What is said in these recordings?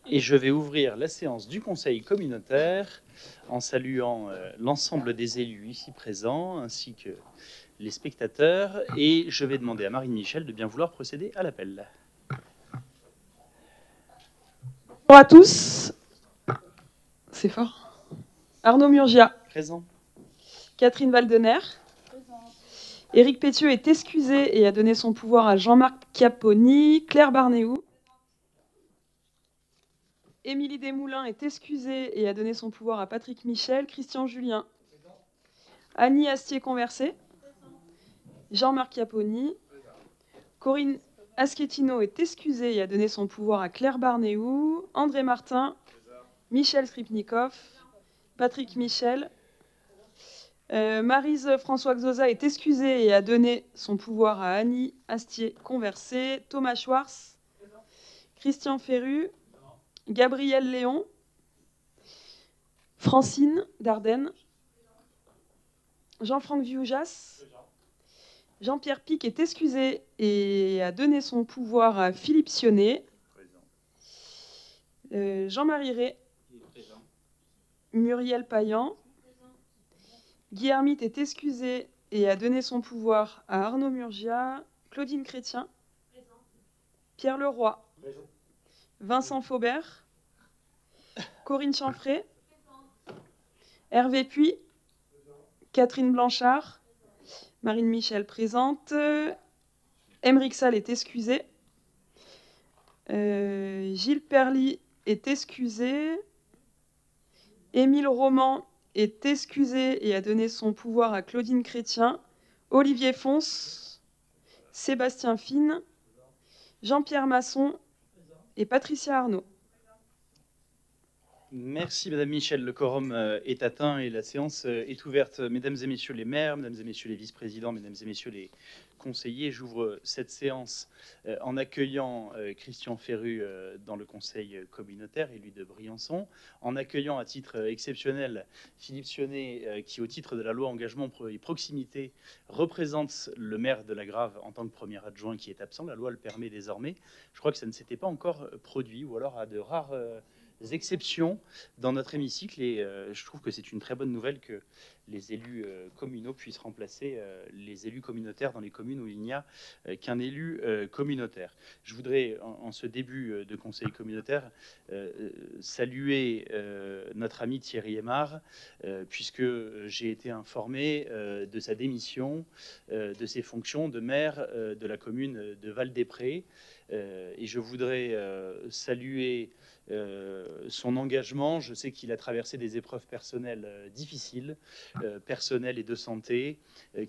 Et je vais ouvrir la séance du Conseil communautaire en saluant l'ensemble des élus ici présents, ainsi que les spectateurs. Et je vais demander à Marine Michel de bien vouloir procéder à l'appel. Bonjour à tous. C'est fort. Arnaud Murgia. Présent. Catherine Valdener. Éric Pétieux est excusé et a donné son pouvoir à Jean-Marc Chiapponi. Claire Barnéou. Émilie Desmoulins est excusée et a donné son pouvoir à Patrick Michel. Christian Julien. Annie Astier-Conversé. Jean-Marc Chiapponi. Corinne Aschettino est excusée et a donné son pouvoir à Claire Barnéou. André Martin. Michel Skripnikov. Patrick Michel. Maryse François Xosa est excusée et a donné son pouvoir à Annie Astier-Conversé. Thomas Schwartz. Christian Ferru. Gabriel Léon. Francine Dardenne. Jean-Franck Vioujas. Jean-Pierre Pic est excusé et a donné son pouvoir à Philippe Sionnet. Jean-Marie Rey. Muriel Payan. Guy Hermite est excusé et a donné son pouvoir à Arnaud Murgia. Claudine Chrétien. Pierre Leroy. Vincent Faubert. Corinne Chanfray. Hervé Puy. Catherine Blanchard. Marine Michel présente. Émeric Salle est excusé. Gilles Perly est excusé. Émile Roman est excusé et a donné son pouvoir à Claudine Chrétien. Olivier Fons. Sébastien Fine. Jean-Pierre Masson et Patricia Arnaud. Merci Madame Michel, le quorum est atteint et la séance est ouverte. Mesdames et Messieurs les maires, Mesdames et Messieurs les vice-présidents, Mesdames et Messieurs les conseillers, j'ouvre cette séance en accueillant Christian Ferru dans le Conseil communautaire, élu de Briançon, en accueillant à titre exceptionnel Philippe Sionnet, qui au titre de la loi Engagement et Proximité représente le maire de la Grave en tant que premier adjoint qui est absent. La loi le permet désormais. Je crois que ça ne s'était pas encore produit, ou alors à de rares exceptions dans notre hémicycle, et je trouve que c'est une très bonne nouvelle que les élus communaux puissent remplacer les élus communautaires dans les communes où il n'y a qu'un élu communautaire. Je voudrais, en ce début de conseil communautaire, saluer notre ami Thierry Aymar, puisque j'ai été informé de sa démission de ses fonctions de maire de la commune de Val-des-Prés, et je voudrais saluer son engagement. Je sais qu'il a traversé des épreuves personnelles difficiles, personnelles et de santé,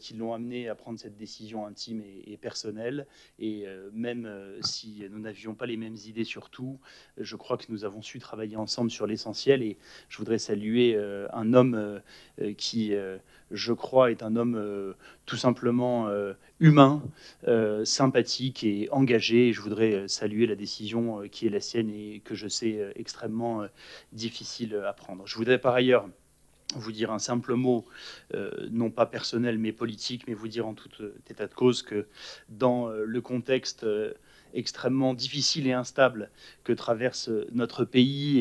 qui l'ont amené à prendre cette décision intime et personnelle. Et même si nous n'avions pas les mêmes idées sur tout, je crois que nous avons su travailler ensemble sur l'essentiel. Et je voudrais saluer un homme qui, je crois, est un homme tout simplement humain, sympathique et engagé. Et je voudrais saluer la décision qui est la sienne et que je sais extrêmement difficile à prendre. Je voudrais par ailleurs vous dire un simple mot, non pas personnel mais politique, mais vous dire en tout état de cause que dans le contexte extrêmement difficile et instable que traverse notre pays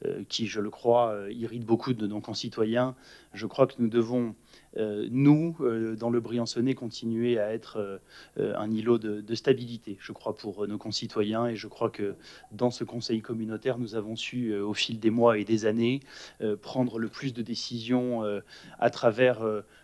et qui, je le crois, irrite beaucoup de nos concitoyens, je crois que nous devons nous, dans le Briançonnais, continuer à être un îlot de stabilité, je crois, pour nos concitoyens. Et je crois que dans ce conseil communautaire, nous avons su, au fil des mois et des années, prendre le plus de décisions à travers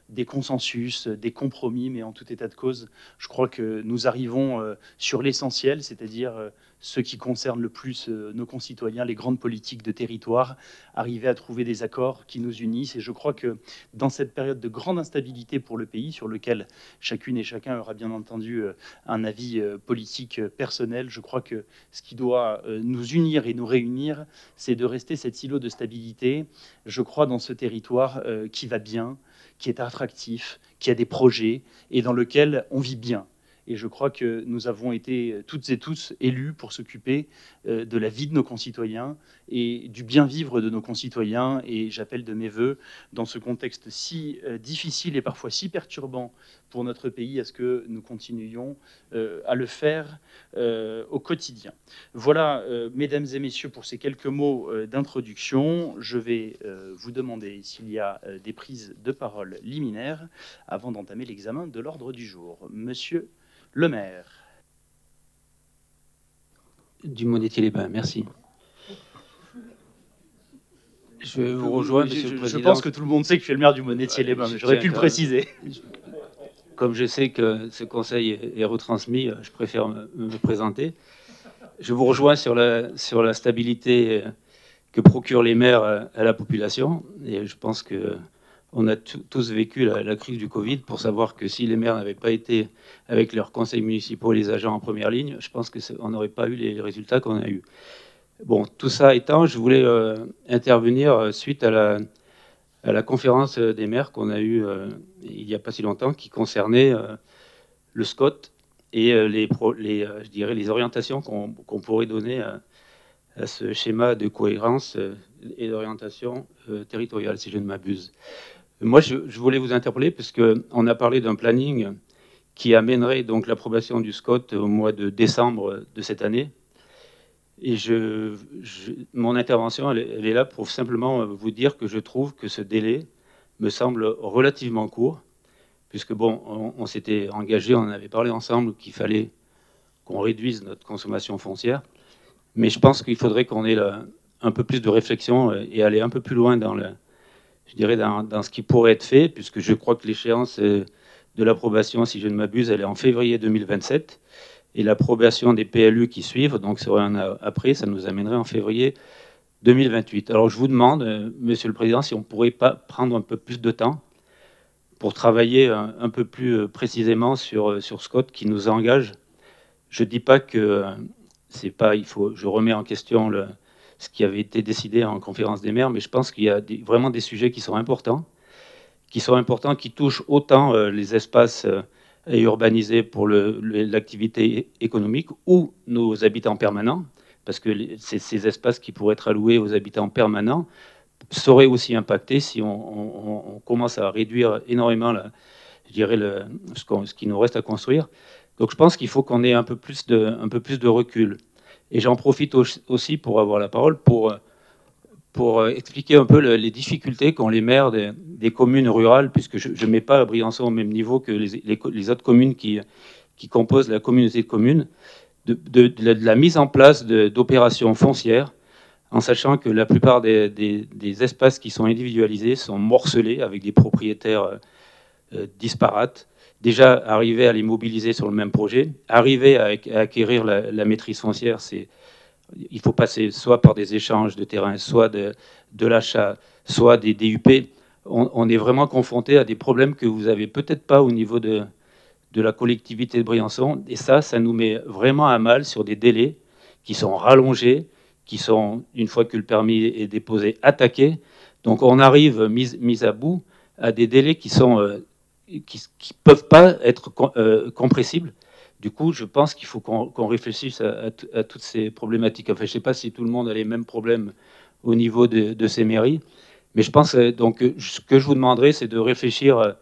des consensus, des compromis, mais en tout état de cause, je crois que nous arrivons sur l'essentiel, c'est-à-dire ce qui concerne le plus nos concitoyens, les grandes politiques de territoire, arriver à trouver des accords qui nous unissent. Et je crois que dans cette période de grande instabilité pour le pays, sur lequel chacune et chacun aura bien entendu un avis politique personnel, je crois que ce qui doit nous unir et nous réunir, c'est de rester cet îlot de stabilité, je crois, dans ce territoire qui va bien, qui est attractif, qui a des projets et dans lequel on vit bien. Et je crois que nous avons été toutes et tous élus pour s'occuper de la vie de nos concitoyens et du bien vivre de nos concitoyens. Et j'appelle de mes voeux, dans ce contexte si difficile et parfois si perturbant pour notre pays, à ce que nous continuions à le faire au quotidien. Voilà, mesdames et messieurs, pour ces quelques mots d'introduction. Je vais vous demander s'il y a des prises de parole liminaires avant d'entamer l'examen de l'ordre du jour. Monsieur le maire. Du Monétier-les-Bains, merci. Je vous rejoins, monsieur le président. Je pense que tout le monde sait que je suis le maire du Monétier-les-Bains, mais j'aurais pu le préciser. Comme je sais que ce conseil est retransmis, je préfère me présenter. Je vous rejoins sur la stabilité que procurent les maires à la population. Et je pense qu'on a tous vécu la crise du Covid pour savoir que si les maires n'avaient pas été avec leurs conseils municipaux et les agents en première ligne, je pense qu'on n'aurait pas eu les résultats qu'on a eus. Bon, tout ça étant, je voulais intervenir suite à la conférence des maires qu'on a eue il n'y a pas si longtemps, qui concernait le SCOT et je dirais les orientations qu'on pourrait donner à ce schéma de cohérence et d'orientation territoriale, si je ne m'abuse. Moi, je voulais vous interpeller parce qu'on a parlé d'un planning qui amènerait donc l'approbation du SCOT au mois de décembre de cette année. Et mon intervention, elle est là pour simplement vous dire que je trouve que ce délai me semble relativement court, puisque bon, on s'était engagé, on en avait parlé ensemble qu'il fallait qu'on réduise notre consommation foncière. Mais je pense qu'il faudrait qu'on ait un peu plus de réflexion et aller un peu plus loin dans ce qui pourrait être fait, puisque je crois que l'échéance de l'approbation, si je ne m'abuse, elle est en février 2027. Et l'approbation des PLU qui suivent, donc serait un an après, ça nous amènerait en février 2028. Alors je vous demande, Monsieur le Président, si on ne pourrait pas prendre un peu plus de temps pour travailler un peu plus précisément sur SCOT qui nous engage. Je ne dis pas que je remets en question ce qui avait été décidé en conférence des maires, mais je pense qu'il y a vraiment des sujets qui sont importants, qui touchent autant les espaces et urbanisés pour l'activité économique ou nos habitants permanents, parce que ces espaces qui pourraient être alloués aux habitants permanents seraient aussi impactés si on commence à réduire énormément ce qui nous reste à construire. Donc je pense qu'il faut qu'on ait un peu plus de recul. Et j'en profite aussi pour avoir la parole pour expliquer un peu les difficultés qu'ont les maires des communes rurales, puisque je ne mets pas Briançon au même niveau que les autres communes qui composent la communauté de communes, de la mise en place d'opérations foncières, en sachant que la plupart des espaces qui sont individualisés sont morcelés avec des propriétaires disparates. Déjà, arriver à les mobiliser sur le même projet, arriver à acquérir la maîtrise foncière, il faut passer soit par des échanges de terrain, soit de l'achat, soit des DUP. On est vraiment confronté à des problèmes que vous n'avez peut-être pas au niveau de la collectivité de Briançon. Et ça nous met vraiment à mal sur des délais qui sont rallongés, qui sont, une fois que le permis est déposé, attaqués. Donc on arrive, mis à bout, à des délais qui peuvent pas être compressibles. Du coup, je pense qu'il faut qu'on réfléchisse à toutes ces problématiques. Enfin, je ne sais pas si tout le monde a les mêmes problèmes au niveau de ces mairies, mais je pense donc ce que je vous demanderai, c'est de réfléchir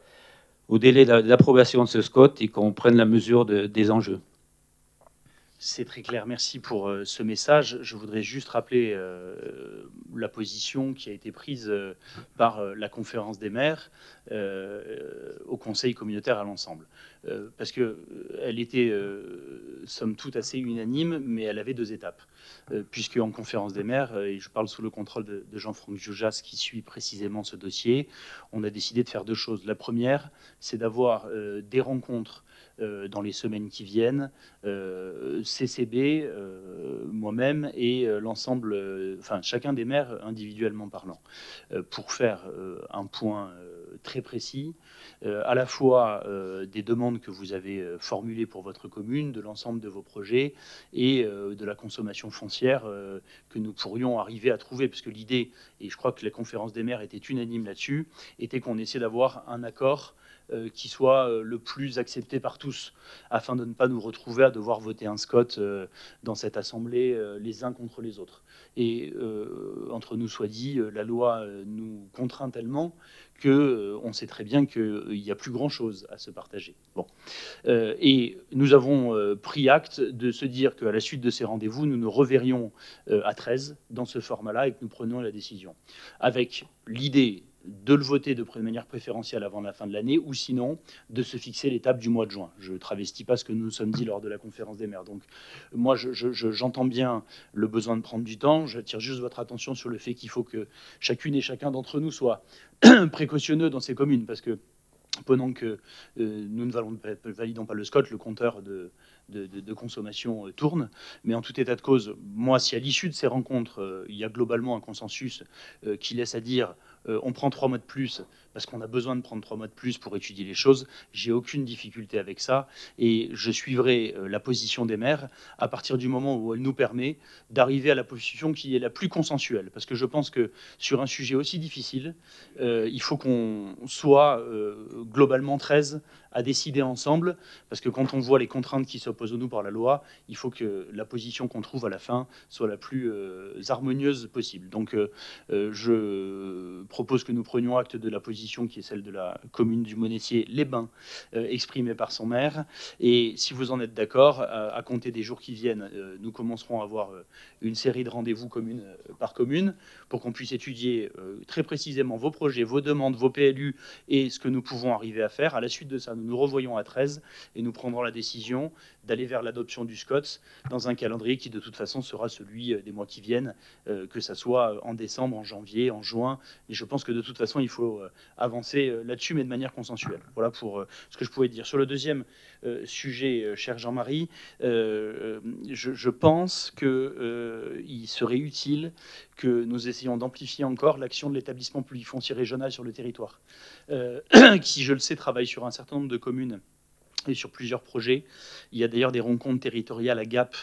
au délai d'approbation de ce SCOT et qu'on prenne la mesure des enjeux. C'est très clair, merci pour ce message. Je voudrais juste rappeler la position qui a été prise par la conférence des maires au conseil communautaire à l'ensemble. Parce qu'elle était, somme toute, assez unanime, mais elle avait deux étapes. Puisque en conférence des maires, et je parle sous le contrôle de Jean-Franck Joujas qui suit précisément ce dossier, on a décidé de faire deux choses. La première, c'est d'avoir des rencontres dans les semaines qui viennent, CCB, moi-même et l'ensemble, enfin chacun des maires individuellement parlant, pour faire un point très précis, à la fois des demandes que vous avez formulées pour votre commune, de l'ensemble de vos projets et de la consommation foncière que nous pourrions arriver à trouver, parce que l'idée, et je crois que la conférence des maires était unanime là-dessus, était qu'on essaie d'avoir un accord qui soit le plus accepté par tous, afin de ne pas nous retrouver à devoir voter un SCOT dans cette assemblée les uns contre les autres. Et entre nous soit dit, la loi nous contraint tellement qu'on sait très bien qu'il n'y a plus grand-chose à se partager. Bon. Et nous avons pris acte de se dire qu'à la suite de ces rendez-vous, nous nous reverrions à 13 dans ce format-là et que nous prenions la décision. Avec l'idée de le voter de manière préférentielle avant la fin de l'année, ou sinon de se fixer l'étape du mois de juin. Je ne travestis pas ce que nous nous sommes dit lors de la conférence des maires. Donc moi, j'entends bien le besoin de prendre du temps. J'attire juste votre attention sur le fait qu'il faut que chacune et chacun d'entre nous soit précautionneux dans ces communes, parce que pendant que nous ne validons pas le SCOT, le compteur de consommation tourne. Mais en tout état de cause, moi, si à l'issue de ces rencontres, il y a globalement un consensus qui laisse à dire on prend 3 mois de plus parce qu'on a besoin de prendre 3 mois de plus pour étudier les choses, j'ai aucune difficulté avec ça. Et je suivrai la position des maires à partir du moment où elle nous permet d'arriver à la position qui est la plus consensuelle. Parce que je pense que sur un sujet aussi difficile, il faut qu'on soit globalement 13 à décider ensemble, parce que quand on voit les contraintes qui s'opposent à nous par la loi, il faut que la position qu'on trouve à la fin soit la plus harmonieuse possible. Donc je propose que nous prenions acte de la position qui est celle de la commune du Monestier-les-Bains, exprimée par son maire. Et si vous en êtes d'accord, à compter des jours qui viennent, nous commencerons à avoir une série de rendez-vous commune par commune pour qu'on puisse étudier très précisément vos projets, vos demandes, vos PLU et ce que nous pouvons arriver à faire. À la suite de ça, nous nous revoyons à 13 et nous prendrons la décision d'aller vers l'adoption du SCOT dans un calendrier qui de toute façon sera celui des mois qui viennent, que ça soit en décembre, en janvier, en juin. Et je pense que de toute façon, il faut avancer là-dessus, mais de manière consensuelle. Voilà pour ce que je pouvais dire. Sur le deuxième sujet, cher Jean-Marie, je pense qu'il serait utile que nous essayions d'amplifier encore l'action de l'établissement public foncier régional sur le territoire, qui, je le sais, travaille sur un certain nombre de communes et sur plusieurs projets. Il y a d'ailleurs des rencontres territoriales à Gap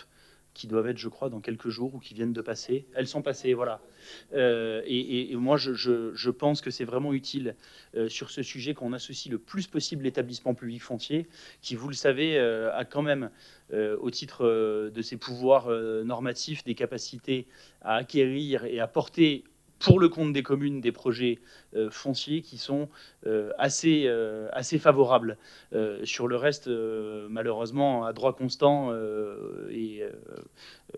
qui doivent être, je crois, dans quelques jours ou qui viennent de passer. Elles sont passées, voilà. Et moi, je pense que c'est vraiment utile sur ce sujet qu'on associe le plus possible l'établissement public foncier, qui, vous le savez, a quand même, au titre de ses pouvoirs normatifs, des capacités à acquérir et à porter pour le compte des communes des projets fonciers qui sont assez favorables. Sur le reste, malheureusement, à droit constant et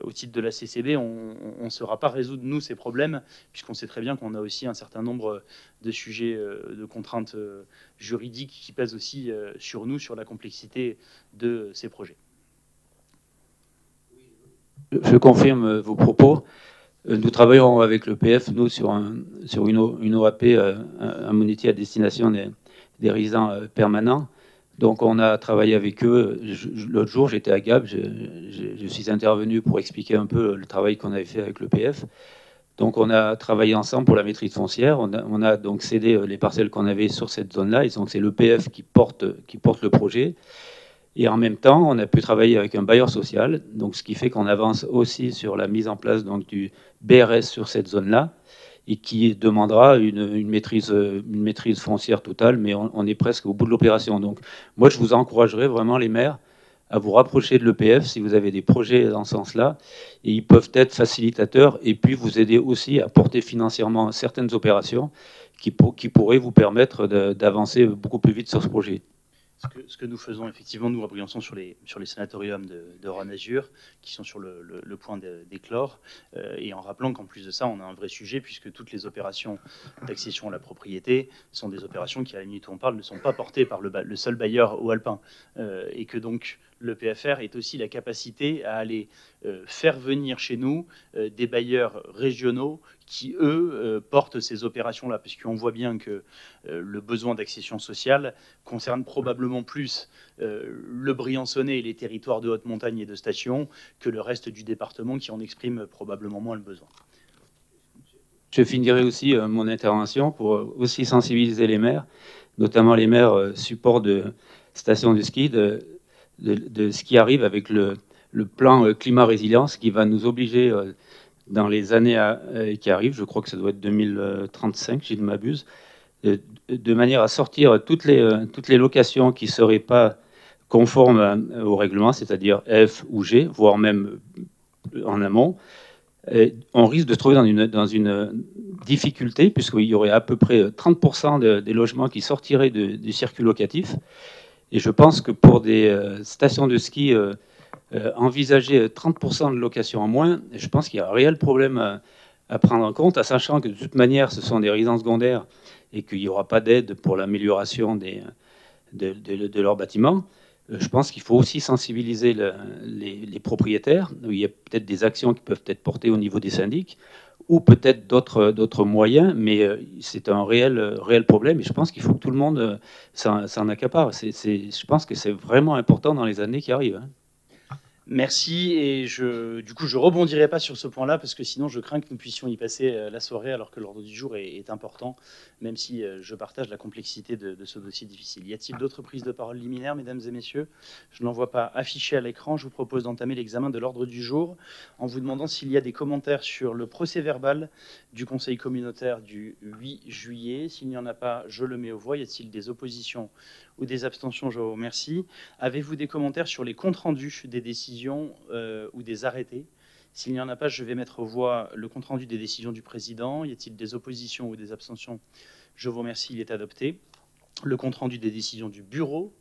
au titre de la CCB, on ne saura pas résoudre, nous, ces problèmes, puisqu'on sait très bien qu'on a aussi un certain nombre de sujets de contraintes juridiques qui pèsent aussi sur nous, sur la complexité de ces projets. Je confirme vos propos. Nous travaillons avec le PF, nous, sur une OAP, un monétier à destination des résidents permanents. Donc on a travaillé avec eux. L'autre jour, j'étais à Gap, je suis intervenu pour expliquer un peu le travail qu'on avait fait avec le PF. Donc on a travaillé ensemble pour la maîtrise foncière. On a donc cédé les parcelles qu'on avait sur cette zone-là. Et donc c'est le PF qui porte le projet. Et en même temps, on a pu travailler avec un bailleur social, donc ce qui fait qu'on avance aussi sur la mise en place donc, du BRS sur cette zone-là, et qui demandera une maîtrise foncière totale, mais on est presque au bout de l'opération. Donc moi, je vous encouragerais vraiment, les maires, à vous rapprocher de l'EPF si vous avez des projets dans ce sens-là, et ils peuvent être facilitateurs, et puis vous aider aussi à porter financièrement certaines opérations qui pourraient vous permettre d'avancer beaucoup plus vite sur ce projet. Ce que nous faisons, effectivement, nous à Briançon sur les sanatoriums de Rhône-Azur, qui sont sur le point d'éclore, et en rappelant qu'en plus de ça, on a un vrai sujet, puisque toutes les opérations d'accession à la propriété sont des opérations qui, à la minute où on parle, ne sont pas portées par le seul bailleur au alpin, et que donc le PFR est aussi la capacité à aller faire venir chez nous des bailleurs régionaux qui, eux, portent ces opérations-là, parce qu'on voit bien que le besoin d'accession sociale concerne probablement plus le Briançonnais et les territoires de haute montagne et de station que le reste du département qui en exprime probablement moins le besoin. Je finirai aussi mon intervention pour aussi sensibiliser les maires, notamment les maires support de stations de ski, de ce qui arrive avec le plan climat résilience qui va nous obliger dans les années qui arrivent, je crois que ça doit être 2035 si je ne m'abuse, de manière à sortir toutes les locations qui ne seraient pas conformes au règlement, c'est-à-dire F ou G, voire même en amont. On risque de se trouver dans une difficulté, puisqu'il y aurait à peu près 30% des logements qui sortiraient du circuit locatif. Et je pense que pour des stations de ski, envisager 30% de location en moins, je pense qu'il y a un réel problème à prendre en compte, sachant que de toute manière, ce sont des résidences secondaires et qu'il n'y aura pas d'aide pour l'amélioration de leurs bâtiments. Je pense qu'il faut aussi sensibiliser les propriétaires. Il y a peut-être des actions qui peuvent être portées au niveau des syndics ou peut-être d'autres moyens, mais c'est un réel problème et je pense qu'il faut que tout le monde s'en accapare. Je pense que c'est vraiment important dans les années qui arrivent. Merci, et du coup je rebondirai pas sur ce point-là parce que sinon je crains que nous puissions y passer la soirée alors que l'ordre du jour est important, même si je partage la complexité de ce dossier difficile. Y a-t-il d'autres prises de parole liminaires, mesdames et messieurs? Je n'en vois pas affiché à l'écran. Je vous propose d'entamer l'examen de l'ordre du jour en vous demandant s'il y a des commentaires sur le procès-verbal du Conseil communautaire du 8 juillet. S'il n'y en a pas, je le mets aux voix. Y a-t-il des oppositions ou des abstentions? Je vous remercie. Avez-vous des commentaires sur les comptes rendus des décisions ou des arrêtés? S'il n'y en a pas, je vais mettre aux voix le compte rendu des décisions du président. Y a-t-il des oppositions ou des abstentions? Je vous remercie, il est adopté. Le compte rendu des décisions du bureau.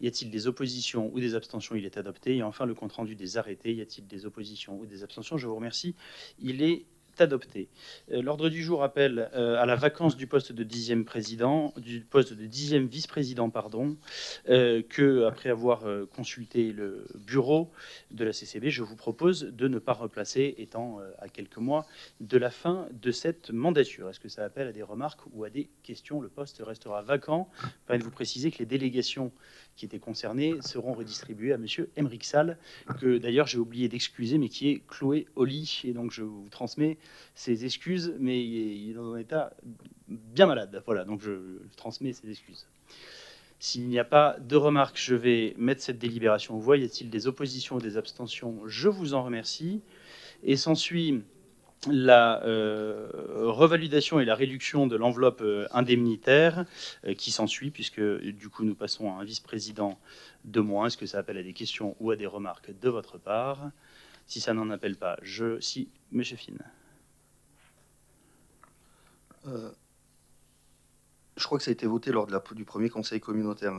Y a-t-il des oppositions ou des abstentions? Il est adopté. Et enfin, le compte rendu des arrêtés. Y a-t-il des oppositions ou des abstentions? Je vous remercie, il est adopté. L'ordre du jour appelle à la vacance du poste de 10e président, du poste de 10e vice-président, pardon, que, après avoir consulté le bureau de la CCB, je vous propose de ne pas replacer, étant à quelques mois de la fin de cette mandature. Est-ce que ça appelle à des remarques ou à des questions? Le poste restera vacant. Permettez de vous préciser que les délégations qui étaient concernés seront redistribués à monsieur Aymeric Sall, que d'ailleurs j'ai oublié d'excuser, mais qui est cloué au lit. Et donc je vous transmets ses excuses, mais il est dans un état bien malade. Voilà, donc je transmets ses excuses. S'il n'y a pas de remarques, je vais mettre cette délibération aux voix. Y a-t-il des oppositions ou des abstentions? Je vous en remercie. Et s'ensuit la revalidation et la réduction de l'enveloppe indemnitaire qui s'ensuit, puisque du coup nous passons à un vice-président de moins. Est-ce que ça appelle à des questions ou à des remarques de votre part? Si ça n'en appelle pas, si, monsieur Fine. Je crois que ça a été voté lors du premier conseil communautaire.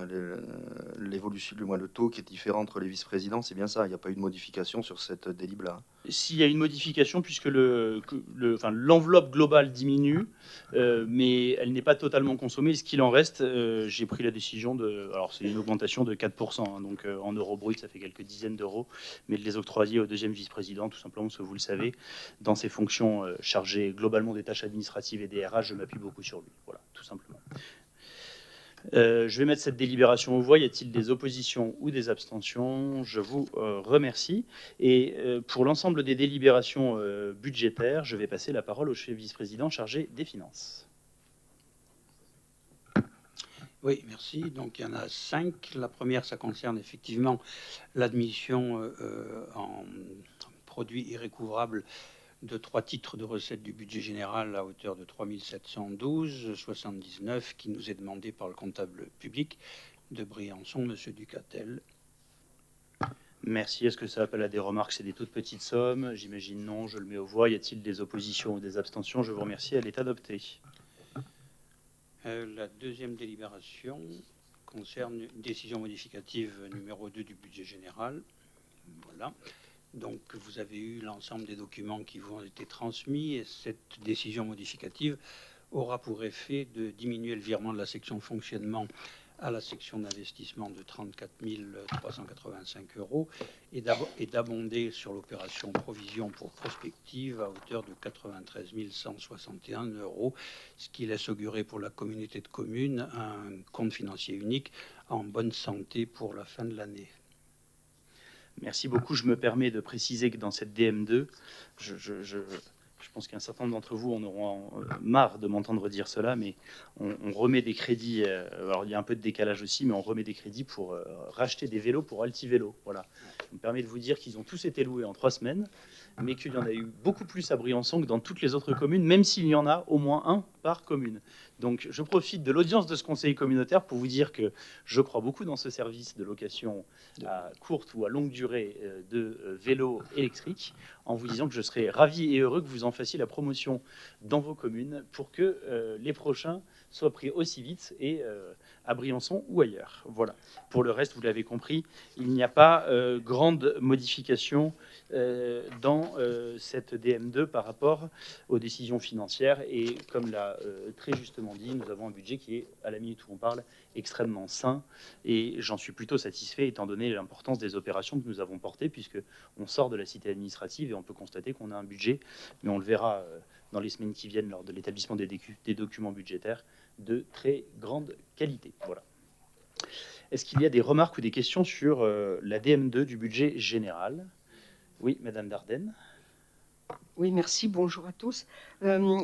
L'évolution, du moins le taux qui est différent entre les vice-présidents, c'est bien ça. Il n'y a pas eu de modification sur cette délib-là. S'il y a une modification, puisque l'enveloppe globale diminue, mais elle n'est pas totalement consommée. Ce qu'il en reste, j'ai pris la décision de... Alors, c'est une augmentation de 4%, hein, donc en euros bruts, ça fait quelques dizaines d'euros, mais de les octroyer au deuxième vice-président, tout simplement parce que vous le savez, dans ses fonctions chargées globalement des tâches administratives et des RH, je m'appuie beaucoup sur lui. Voilà, tout simplement. Je vais mettre cette délibération aux voix. Y a-t-il des oppositions ou des abstentions? Je vous remercie. Et pour l'ensemble des délibérations budgétaires, je vais passer la parole au chef vice-président chargé des finances. Oui, merci. Donc il y en a 5. La première, ça concerne effectivement l'admission en produits irrécouvrables de 3 titres de recettes du budget général à hauteur de 3 712,79 qui nous est demandé par le comptable public de Briançon, M. Ducatel. Merci. Est-ce que ça appelle à des remarques? C'est des toutes petites sommes. J'imagine non. Je le mets aux voix. Y a-t-il des oppositions ou des abstentions? Je vous remercie. Elle est adoptée. La deuxième délibération concerne une décision modificative numéro 2 du budget général. Voilà. Donc, vous avez eu l'ensemble des documents qui vous ont été transmis et cette décision modificative aura pour effet de diminuer le virement de la section fonctionnement à la section d'investissement de 34 385 € et d'abonder sur l'opération provision pour prospective à hauteur de 93 161 €, ce qui laisse augurer pour la communauté de communes un compte financier unique en bonne santé pour la fin de l'année. Merci beaucoup. Je me permets de préciser que dans cette DM2, je pense qu'un certain nombre d'entre vous en auront marre de m'entendre dire cela, mais on remet des crédits, alors il y a un peu de décalage aussi, mais on remet des crédits pour racheter des vélos pour Altivélo. Voilà. Ça me permet de vous dire qu'ils ont tous été loués en 3 semaines, mais qu'il y en a eu beaucoup plus à Briançon que dans toutes les autres communes, même s'il y en a au moins un par commune. Donc je profite de l'audience de ce conseil communautaire pour vous dire que je crois beaucoup dans ce service de location à courte ou à longue durée de vélos électriques, en vous disant que je serais ravi et heureux que vous en fassiez la promotion dans vos communes pour que les prochains soient pris aussi vite et à Briançon ou ailleurs. Voilà. Pour le reste, vous l'avez compris, il n'y a pas grande modification dans cette DM2 par rapport aux décisions financières. Et comme l'a très justement dit, nous avons un budget qui est, à la minute où on parle, extrêmement sain. Et j'en suis plutôt satisfait, étant donné l'importance des opérations que nous avons portées, puisqu'on sort de la cité administrative et on peut constater qu'on a un budget, mais on le verra dans les semaines qui viennent lors de l'établissement des documents budgétaires, de très grande qualité. Voilà. Est-ce qu'il y a des remarques ou des questions sur la DM2 du budget général? Oui, Madame Dardenne. Oui, merci. Bonjour à tous.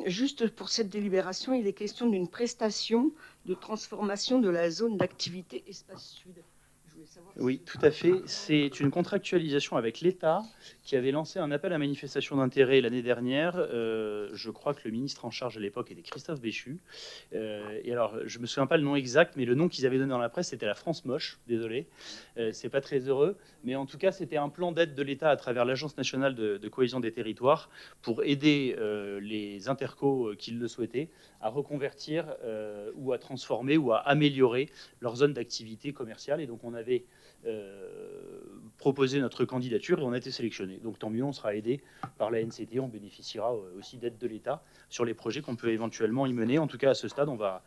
Juste pour cette délibération, il est question d'une prestation de transformation de la zone d'activité Espace Sud. Je voulais savoir oui, tout à fait. C'est une contractualisation avec l'État qui avait lancé un appel à manifestation d'intérêt l'année dernière. Je crois que le ministre en charge à l'époque était Christophe Béchu. Et alors, je ne me souviens pas le nom exact, mais le nom qu'ils avaient donné dans la presse, c'était la France moche. Désolé. C'est pas très heureux. Mais en tout cas, c'était un plan d'aide de l'État à travers l'Agence nationale de cohésion des territoires pour aider les intercos qui le souhaitaient à reconvertir ou à transformer ou à améliorer leur zone d'activité commerciale. Et donc, on avait proposé notre candidature et on a été sélectionné. Donc tant mieux, on sera aidé par la NCT, on bénéficiera aussi d'aide de l'État sur les projets qu'on peut éventuellement y mener. En tout cas, à ce stade, on va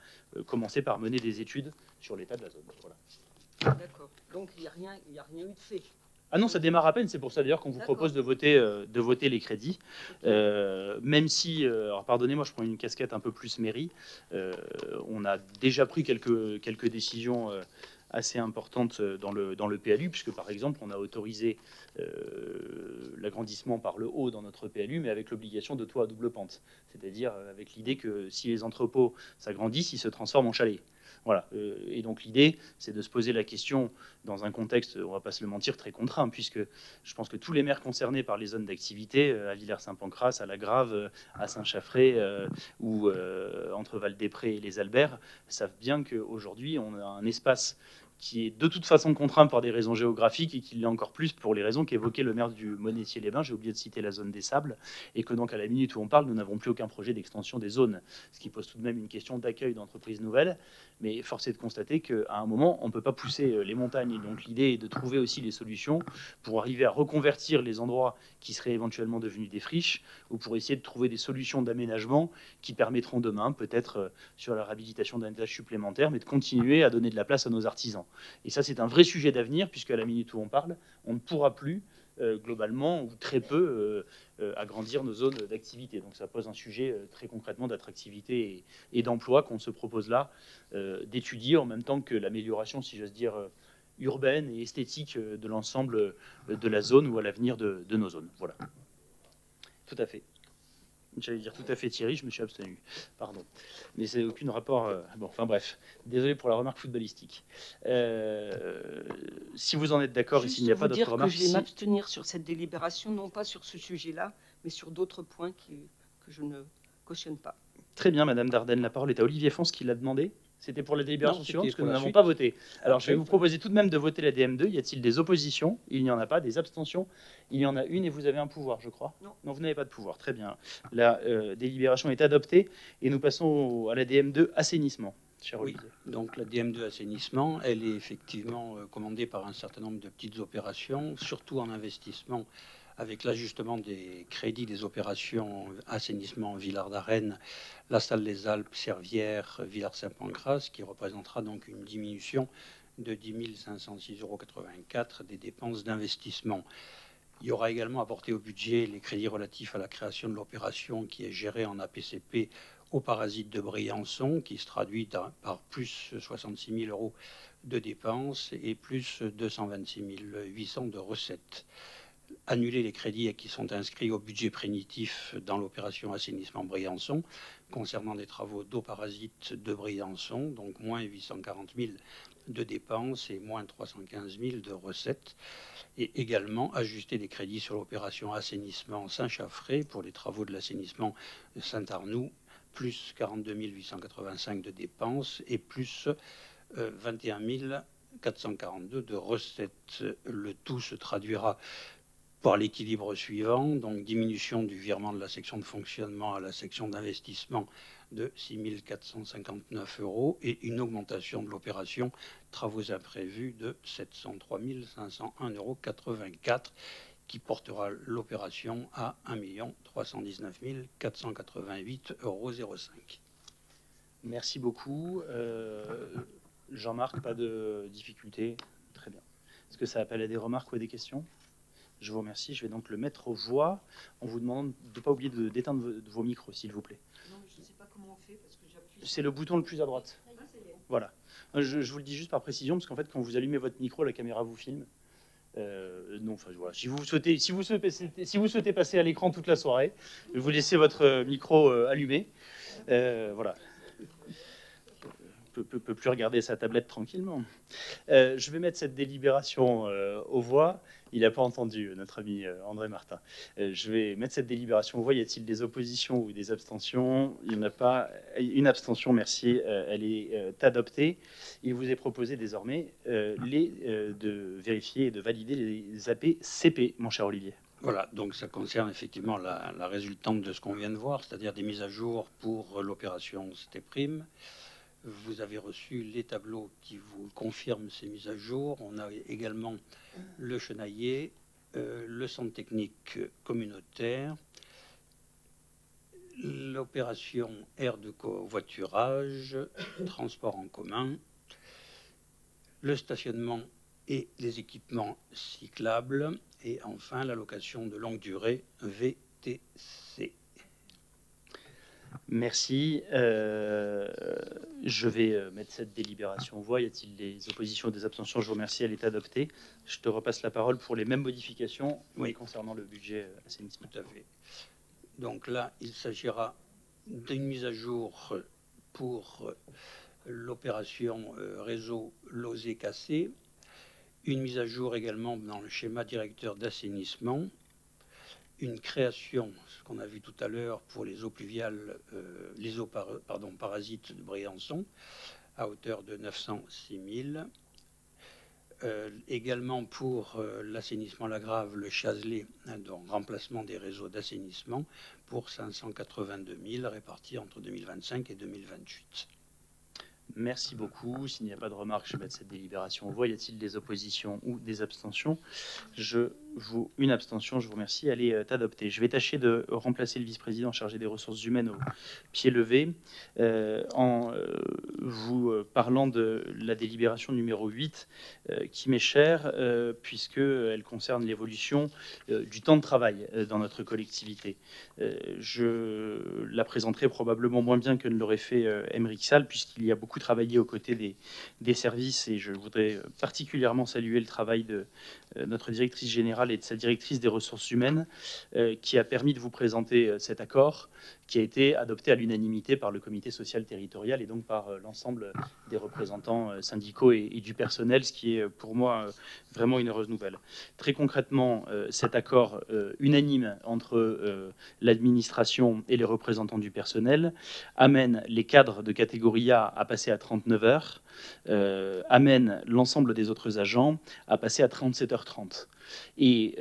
commencer par mener des études sur l'état de la zone. Voilà. D'accord. Donc il n'y a rien eu de fait. Ah non, ça démarre à peine, c'est pour ça d'ailleurs qu'on vous propose de voter les crédits. Même si, alors pardonnez-moi, je prends une casquette un peu plus mairie, on a déjà pris quelques décisions assez importante dans le PLU, puisque par exemple on a autorisé l'agrandissement par le haut dans notre PLU, mais avec l'obligation de toit à double pente, c'est-à-dire avec l'idée que si les entrepôts s'agrandissent, ils se transforment en chalets. Voilà. Et donc l'idée, c'est de se poser la question dans un contexte, on ne va pas se le mentir, très contraint, puisque je pense que tous les maires concernés par les zones d'activité, à Villers-Saint-Pancras, à La Grave, à Saint-Chaffré ou entre Val-des-Prés et les Alberts, savent bien qu'aujourd'hui, on a un espace qui est de toute façon contraint par des raisons géographiques et qui l'est encore plus pour les raisons qu'évoquait le maire du Monétier-les-Bains, j'ai oublié de citer la zone des Sables, et que donc à la minute où on parle, nous n'avons plus aucun projet d'extension des zones, ce qui pose tout de même une question d'accueil d'entreprises nouvelles, mais force est de constater qu'à un moment, on ne peut pas pousser les montagnes, et donc l'idée est de trouver aussi les solutions pour arriver à reconvertir les endroits qui seraient éventuellement devenus des friches, ou pour essayer de trouver des solutions d'aménagement qui permettront demain, peut-être sur la réhabilitation d'un étage supplémentaire, mais de continuer à donner de la place à nos artisans. Et ça, c'est un vrai sujet d'avenir, puisque à la minute où on parle, on ne pourra plus, globalement, ou très peu, agrandir nos zones d'activité. Donc ça pose un sujet très concrètement d'attractivité et d'emploi qu'on se propose là d'étudier, en même temps que l'amélioration, si j'ose dire, urbaine et esthétique de l'ensemble de la zone ou à l'avenir de nos zones. Voilà. Tout à fait. J'allais dire tout à fait Thierry, je me suis abstenu. Pardon. Mais c'est aucun rapport... bon, enfin bref. Désolé pour la remarque footballistique. Si vous en êtes d'accord et s'il n'y a pas d'autres remarques... Je vais m'abstenir sur cette délibération, non pas sur ce sujet-là, mais sur d'autres points que je ne cautionne pas. Très bien, Madame Dardenne. La parole est à Olivier Fons qui l'a demandé. C'était pour la délibération suivante, parce que nous n'avons pas voté. Alors, je vais vous proposer tout de même de voter la DM2. Y a-t-il des oppositions? Il n'y en a pas. Des abstentions? Il y en a une et vous avez un pouvoir, je crois. Non, vous n'avez pas de pouvoir. Très bien. La délibération est adoptée et nous passons à la DM2 assainissement. Cher Olivier. Oui, donc la DM2 assainissement, elle est effectivement commandée par un certain nombre de petites opérations, surtout en investissement, avec l'ajustement des crédits des opérations assainissement Villard-d'Arène, la Salle des Alpes, Servières, Villers-Saint-Pancras, qui représentera donc une diminution de 10 506,84 € des dépenses d'investissement. Il y aura également apporté au budget les crédits relatifs à la création de l'opération qui est gérée en APCP au Parasite de Briançon, qui se traduit par plus 66 000 € de dépenses et plus 226 800 € de recettes. annuler les crédits qui sont inscrits au budget primitif dans l'opération assainissement Briançon concernant des travaux d'eau parasite de Briançon, donc moins 840 000 de dépenses et moins 315 000 de recettes, et également ajuster les crédits sur l'opération assainissement Saint-Chaffré pour les travaux de l'assainissement de Saint-Arnoux, plus 42 885 de dépenses et plus 21 442 de recettes. Le tout se traduira par l'équilibre suivant, donc diminution du virement de la section de fonctionnement à la section d'investissement de 6 459 € et une augmentation de l'opération travaux imprévus de 703 501,84 € qui portera l'opération à 1 319 488,05 €. Merci beaucoup. Jean-Marc, pas de difficulté? Très bien. Est-ce que ça appelle à des remarques ou à des questions? Je vous remercie. Je vais donc le mettre aux voix en vous demandant de ne pas oublier d'éteindre vos micros, s'il vous plaît. Non, je ne sais pas comment on fait parce que j'appuie. C'est le bouton le plus à droite. Voilà. Je vous le dis juste par précision, parce qu'en fait, quand vous allumez votre micro, la caméra vous filme. Non, enfin voilà. Si vous souhaitez passer à l'écran toute la soirée, vous laissez votre micro allumé. Voilà. Peut plus regarder sa tablette tranquillement. Je vais mettre cette délibération aux voix. Il n'a pas entendu, notre ami André Martin. Je vais mettre cette délibération aux voix. Y a-t-il des oppositions ou des abstentions? Il n'y en a pas. Une abstention, merci. Elle est adoptée. Il vous est proposé désormais de vérifier et de valider les AP-CP, mon cher Olivier. Voilà, donc ça concerne effectivement la résultante de ce qu'on vient de voir, c'est-à-dire des mises à jour pour l'opération STEPRIM. Vous avez reçu les tableaux qui vous confirment ces mises à jour. On a également le Chenaillé, le centre technique communautaire, l'opération aire de covoiturage, transport en commun, le stationnement et les équipements cyclables, et enfin l'allocation de longue durée VTC. Merci. Je vais mettre cette délibération aux voix. Y a-t-il des oppositions ou des abstentions? Je vous remercie, elle est adoptée. Je te repasse la parole pour les mêmes modifications, oui, concernant le budget assainissement. Tout à fait. Donc là, il s'agira d'une mise à jour pour l'opération réseau Lozé-Cassé, une mise à jour également dans le schéma directeur d'assainissement, une création, ce qu'on a vu tout à l'heure pour les eaux pluviales, parasites de Briançon, à hauteur de 906 000. Également pour l'assainissement Lagrave, le Chazelet, donc remplacement des réseaux d'assainissement, pour 582 000 répartis entre 2025 et 2028. Merci beaucoup. S'il n'y a pas de remarques, je vais mettre cette délibération aux voix. Y a-t-il des oppositions ou des abstentions? Une abstention, je vous remercie. Elle est adoptée. Je vais tâcher de remplacer le vice-président chargé des ressources humaines au pied levé en vous parlant de la délibération numéro 8 qui m'est chère puisqu'elle concerne l'évolution du temps de travail dans notre collectivité. Je la présenterai probablement moins bien que ne l'aurait fait Aymeric Sall, puisqu'il y a beaucoup travaillé aux côtés des services, et je voudrais particulièrement saluer le travail de notre directrice générale et de sa directrice des ressources humaines qui a permis de vous présenter cet accord qui a été adopté à l'unanimité par le comité social territorial et donc par l'ensemble des représentants syndicaux et du personnel, ce qui est pour moi vraiment une heureuse nouvelle. Très concrètement, cet accord unanime entre l'administration et les représentants du personnel amène les cadres de catégorie A à passer à 39 heures, amène l'ensemble des autres agents à passer à 37h30. Et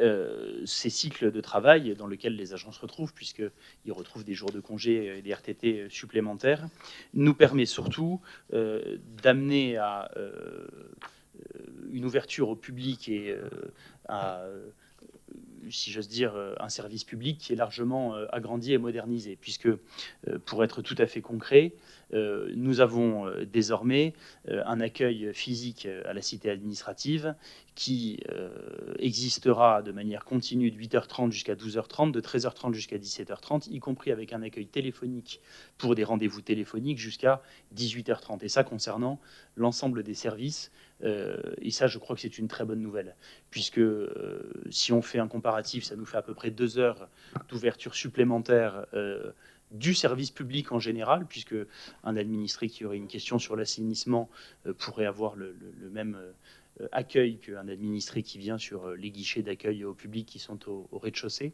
ces cycles de travail dans lesquels les agents se retrouvent, puisqu'ils retrouvent des jours de congé et des RTT supplémentaires, nous permet surtout d'amener à une ouverture au public et à, si j'ose dire, un service public qui est largement agrandi et modernisé, puisque, pour être tout à fait concret, nous avons désormais un accueil physique à la cité administrative qui existera de manière continue de 8h30 jusqu'à 12h30, de 13h30 jusqu'à 17h30, y compris avec un accueil téléphonique pour des rendez-vous téléphoniques jusqu'à 18h30. Et ça concernant l'ensemble des services Et ça, je crois que c'est une très bonne nouvelle, puisque si on fait un comparatif, ça nous fait à peu près 2 heures d'ouverture supplémentaire du service public en général, puisque un administré qui aurait une question sur l'assainissement pourrait avoir le même accueil qu'un administré qui vient sur les guichets d'accueil au public qui sont au rez-de-chaussée,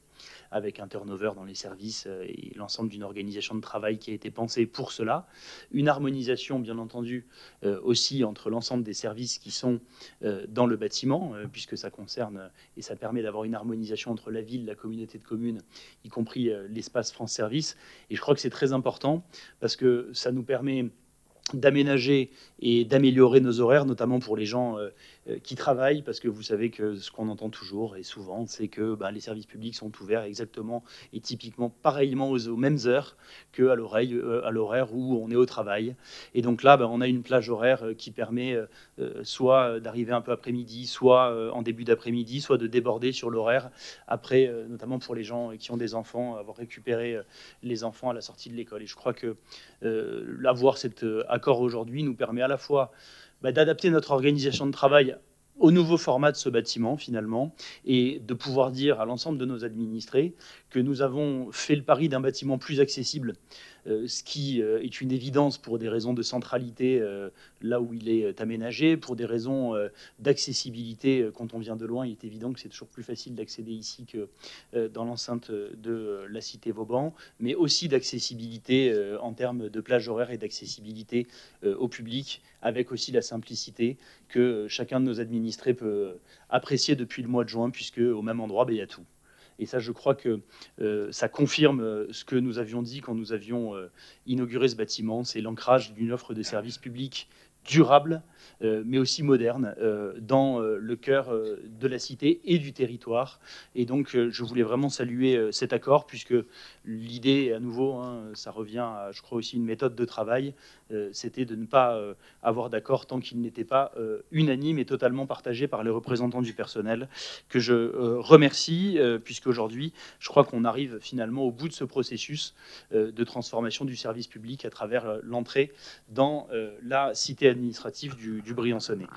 avec un turnover dans les services et l'ensemble d'une organisation de travail qui a été pensée pour cela. Une harmonisation, bien entendu, aussi entre l'ensemble des services qui sont dans le bâtiment, puisque ça concerne et ça permet d'avoir une harmonisation entre la ville, la communauté de communes, y compris l'espace France Service. Et je crois que c'est très important parce que ça nous permet d'aménager et d'améliorer nos horaires, notamment pour les gens qui travaillent, parce que vous savez que ce qu'on entend toujours et souvent, c'est que les services publics sont ouverts exactement et typiquement pareillement aux mêmes heures qu'à l'horaire où on est au travail. Et donc là, on a une plage horaire qui permet soit d'arriver un peu après-midi, soit en début d'après-midi, soit de déborder sur l'horaire après, notamment pour les gens qui ont des enfants, avoir récupéré les enfants à la sortie de l'école. Et je crois que avoir cet accord aujourd'hui nous permet à la fois d'adapter notre organisation de travail au nouveau format de ce bâtiment finalement, et de pouvoir dire à l'ensemble de nos administrés que nous avons fait le pari d'un bâtiment plus accessible, ce qui est une évidence pour des raisons de centralité là où il est aménagé, pour des raisons d'accessibilité. Quand on vient de loin, il est évident que c'est toujours plus facile d'accéder ici que dans l'enceinte de la cité Vauban, mais aussi d'accessibilité en termes de plage horaire et d'accessibilité au public, avec aussi la simplicité que chacun de nos administrés peut apprécier depuis le mois de juin, puisque au même endroit, il y a tout. Et ça, je crois que ça confirme ce que nous avions dit quand nous avions inauguré ce bâtiment, c'est l'ancrage d'une offre de services publics durable, mais aussi moderne, dans le cœur de la cité et du territoire. Et donc, je voulais vraiment saluer cet accord, puisque l'idée, à nouveau, ça revient à, je crois, aussi une méthode de travail, c'était de ne pas avoir d'accord tant qu'il n'était pas unanime et totalement partagé par les représentants du personnel, que je remercie, puisqu'aujourd'hui, je crois qu'on arrive finalement au bout de ce processus de transformation du service public à travers l'entrée dans la cité administrative du Briançonnais.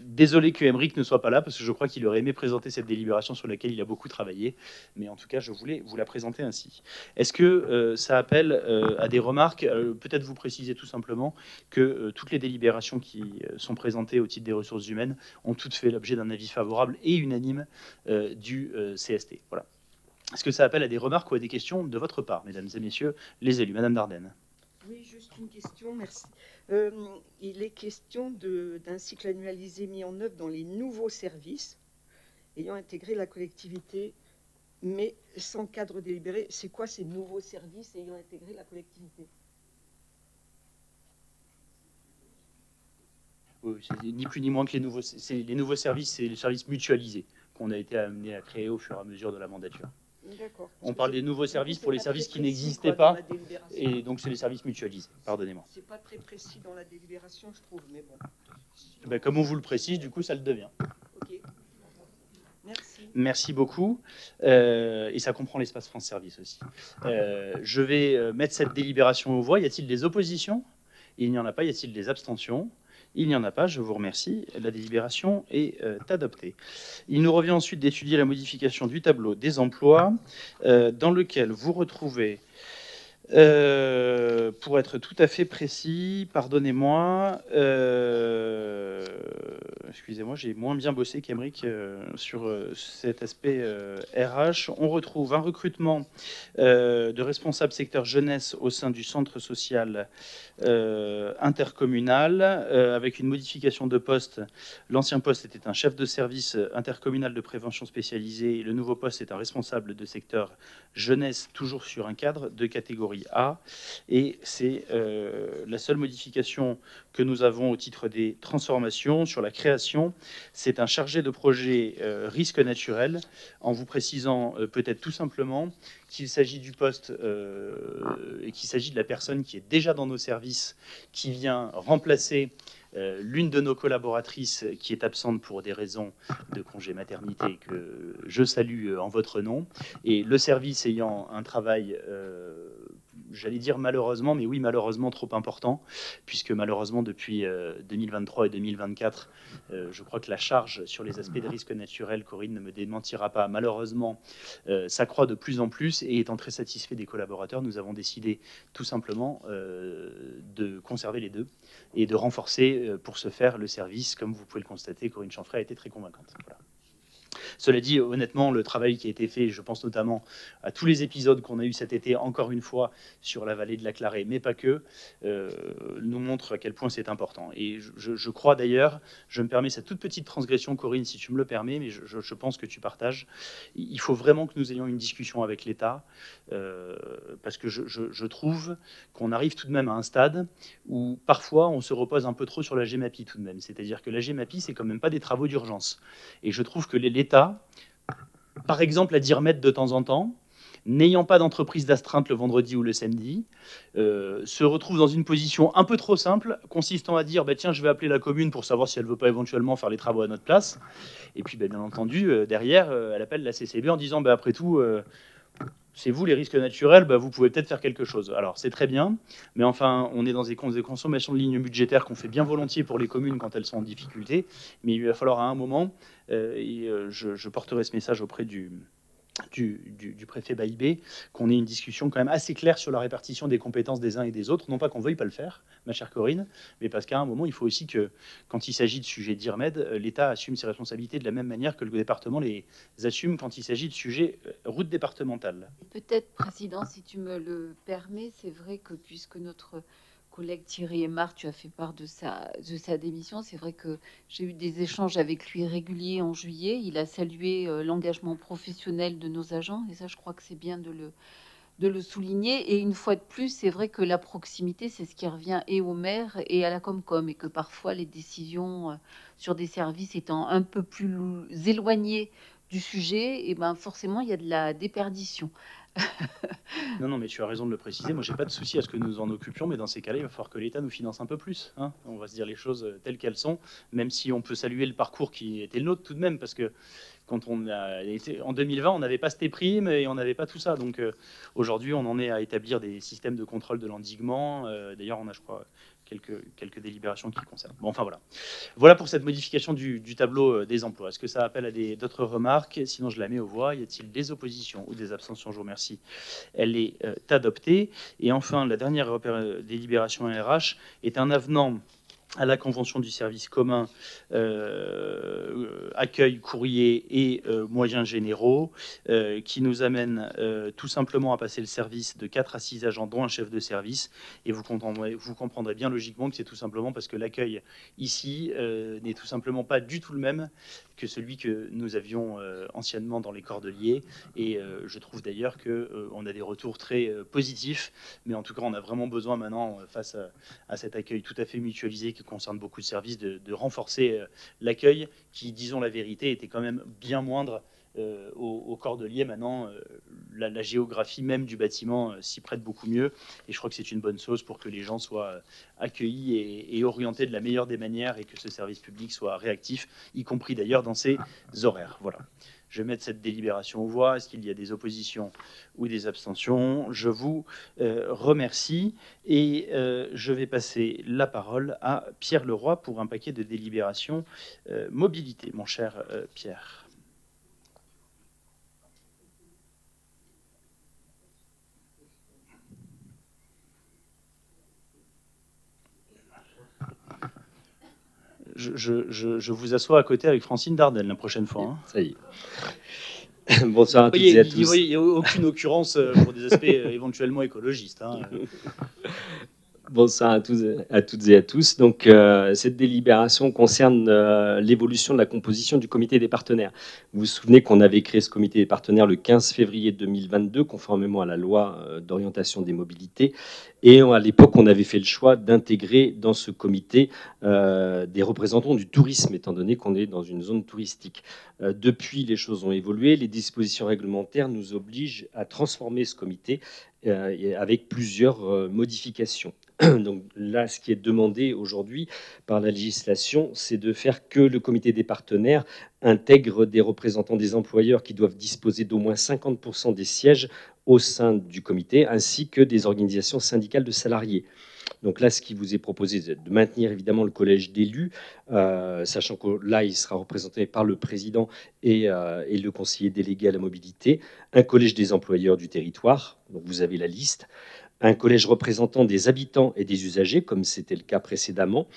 Désolé que Aymeric ne soit pas là, parce que je crois qu'il aurait aimé présenter cette délibération sur laquelle il a beaucoup travaillé, mais en tout cas, je voulais vous la présenter ainsi. Est-ce que ça appelle à des remarques? Peut-être vous préciser tout simplement que toutes les délibérations qui sont présentées au titre des ressources humaines ont toutes fait l'objet d'un avis favorable et unanime du CST. Voilà. Est-ce que ça appelle à des remarques ou à des questions de votre part, mesdames et messieurs les élus? Madame Dardenne. Oui, juste une question, merci. Il est question d'un cycle annualisé mis en œuvre dans les nouveaux services ayant intégré la collectivité, mais sans cadre délibéré. C'est quoi ces nouveaux services ayant intégré la collectivité? Oui, c'est ni plus ni moins que les nouveaux services, c'est les services mutualisés qu'on a été amené à créer au fur et à mesure de la mandature. On parle des nouveaux services pour les services qui n'existaient pas, et donc c'est les services mutualisés. Pardonnez-moi. C'est pas très précis dans la délibération, je trouve, mais bon. Comme on vous le précise, du coup, ça le devient. Ok. Merci. Merci beaucoup. Et ça comprend l'espace France Service aussi. Je vais mettre cette délibération aux voix. Y a-t-il des oppositions? Il n'y en a pas. Y a-t-il des abstentions? Il n'y en a pas, je vous remercie. La délibération est adoptée. Il nous revient ensuite d'étudier la modification du tableau des emplois, dans lequel vous retrouvez, pour être tout à fait précis, pardonnez-moi, excusez-moi, j'ai moins bien bossé qu'Aymeric sur cet aspect RH. On retrouve un recrutement de responsable secteur jeunesse au sein du centre social intercommunal, avec une modification de poste. L'ancien poste était un chef de service intercommunal de prévention spécialisé. Le nouveau poste est un responsable de secteur jeunesse, toujours sur un cadre de catégorie A. Et c'est la seule modification que nous avons au titre des transformations. Sur la création, c'est un chargé de projet risque naturel, en vous précisant peut-être tout simplement qu'il s'agit du poste et qu'il s'agit de la personne qui est déjà dans nos services, qui vient remplacer l'une de nos collaboratrices qui est absente pour des raisons de congé maternité que je salue en votre nom. Et le service ayant un travail j'allais dire malheureusement, mais oui, malheureusement trop important, puisque malheureusement depuis 2023 et 2024, je crois que la charge sur les aspects de risque naturel, Corinne ne me démentira pas, malheureusement, s'accroît de plus en plus, et étant très satisfait des collaborateurs, nous avons décidé tout simplement de conserver les deux et de renforcer pour ce faire le service. Comme vous pouvez le constater, Corinne Chanfray a été très convaincante. Voilà. Cela dit, honnêtement, le travail qui a été fait, je pense notamment à tous les épisodes qu'on a eu cet été, encore une fois, sur la vallée de la Clarée, mais pas que, nous montre à quel point c'est important. Et je crois d'ailleurs, je me permets cette toute petite transgression, Corinne, si tu me le permets, mais je pense que tu partages, il faut vraiment que nous ayons une discussion avec l'État, parce que je trouve qu'on arrive tout de même à un stade où parfois on se repose un peu trop sur la GEMAPI tout de même. C'est-à-dire que la GEMAPI, c'est quand même pas des travaux d'urgence. Et je trouve que l'État, par exemple à Dirmède de temps en temps, n'ayant pas d'entreprise d'astreinte le vendredi ou le samedi, se retrouve dans une position un peu trop simple, consistant à dire bah, tiens, je vais appeler la commune pour savoir si elle ne veut pas éventuellement faire les travaux à notre place. Et puis, bah, bien entendu, derrière, elle appelle la CCB en disant bah, après tout, c'est vous les risques naturels, bah, vous pouvez peut-être faire quelque chose. Alors, c'est très bien, mais enfin, on est dans des consommations de lignes budgétaires qu'on fait bien volontiers pour les communes quand elles sont en difficulté. Mais il va falloir à un moment, et je porterai ce message auprès du préfet Baïbé, qu'on ait une discussion quand même assez claire sur la répartition des compétences des uns et des autres. Non pas qu'on veuille pas le faire, ma chère Corinne, mais parce qu'à un moment, il faut aussi que, quand il s'agit de sujets d'IRMED, l'État assume ses responsabilités de la même manière que le département les assume quand il s'agit de sujets route départementale. Peut-être, Président, si tu me le permets, c'est vrai que puisque notre collègue Thierry Aymar, tu as fait part de sa démission. C'est vrai que j'ai eu des échanges avec lui réguliers en juillet. Il a salué l'engagement professionnel de nos agents, et ça, je crois que c'est bien de le souligner. Et une fois de plus, c'est vrai que la proximité, c'est ce qui revient et au maire et à la Comcom, et que parfois les décisions sur des services étant un peu plus éloignées du sujet, et ben forcément, il y a de la déperdition. Non, mais tu as raison de le préciser. Moi, j'ai pas de souci à ce que nous en occupions, mais dans ces cas-là, il va falloir que l'État nous finance un peu plus. Hein. On va se dire les choses telles qu'elles sont, même si on peut saluer le parcours qui était le nôtre tout de même, parce que quand on a été en 2020, on n'avait pas cette prime et on n'avait pas tout ça. Donc aujourd'hui, on en est à établir des systèmes de contrôle de l'endiguement. D'ailleurs, on a, je crois, quelques délibérations qui concernent. Bon, enfin voilà. Voilà pour cette modification du tableau des emplois. Est-ce que ça appelle à d'autres remarques? Sinon, je la mets aux voix. Y a-t-il des oppositions ou des abstentions? Je vous remercie. Elle est adoptée. Et enfin, la dernière délibération RH est un avenant à la convention du service commun accueil, courrier et moyens généraux, qui nous amène tout simplement à passer le service de 4 à 6 agents, dont un chef de service. Et vous comprendrez bien logiquement que c'est tout simplement parce que l'accueil ici n'est tout simplement pas du tout le même que celui que nous avions anciennement dans les Cordeliers. Et je trouve d'ailleurs qu'on a des retours très positifs. Mais en tout cas, on a vraiment besoin maintenant, face à cet accueil tout à fait mutualisé qui concerne beaucoup de services, de renforcer l'accueil qui, disons la vérité, était quand même bien moindre au Cordeliers. Maintenant, la géographie même du bâtiment s'y prête beaucoup mieux. Et je crois que c'est une bonne chose pour que les gens soient accueillis et orientés de la meilleure des manières et que ce service public soit réactif, y compris d'ailleurs dans ses horaires. Voilà. Je vais mettre cette délibération aux voix. Est-ce qu'il y a des oppositions ou des abstentions? Je vous remercie et je vais passer la parole à Pierre Leroy pour un paquet de délibérations mobilité. Mon cher Pierre. Je vous assois à côté avec Francine Dardenne la prochaine fois. Hein. Ça y est. Bonsoir à toutes et à tous. Il n'y a aucune occurrence pour des aspects éventuellement écologistes. Hein. Bonsoir à toutes et à tous. Donc, cette délibération concerne l'évolution de la composition du comité des partenaires. Vous vous souvenez qu'on avait créé ce comité des partenaires le 15 février 2022, conformément à la loi d'orientation des mobilités. Et à l'époque, on avait fait le choix d'intégrer dans ce comité des représentants du tourisme, étant donné qu'on est dans une zone touristique. Depuis, les choses ont évolué. Les dispositions réglementaires nous obligent à transformer ce comité avec plusieurs modifications. Donc là, ce qui est demandé aujourd'hui par la législation, c'est de faire que le comité des partenaires intègre des représentants des employeurs qui doivent disposer d'au moins 50% des sièges au sein du comité, ainsi que des organisations syndicales de salariés. Donc là, ce qui vous est proposé, c'est de maintenir évidemment le collège d'élus, sachant que là, il sera représenté par le président et le conseiller délégué à la mobilité, un collège des employeurs du territoire, donc vous avez la liste, un collège représentant des habitants et des usagers, comme c'était le cas précédemment,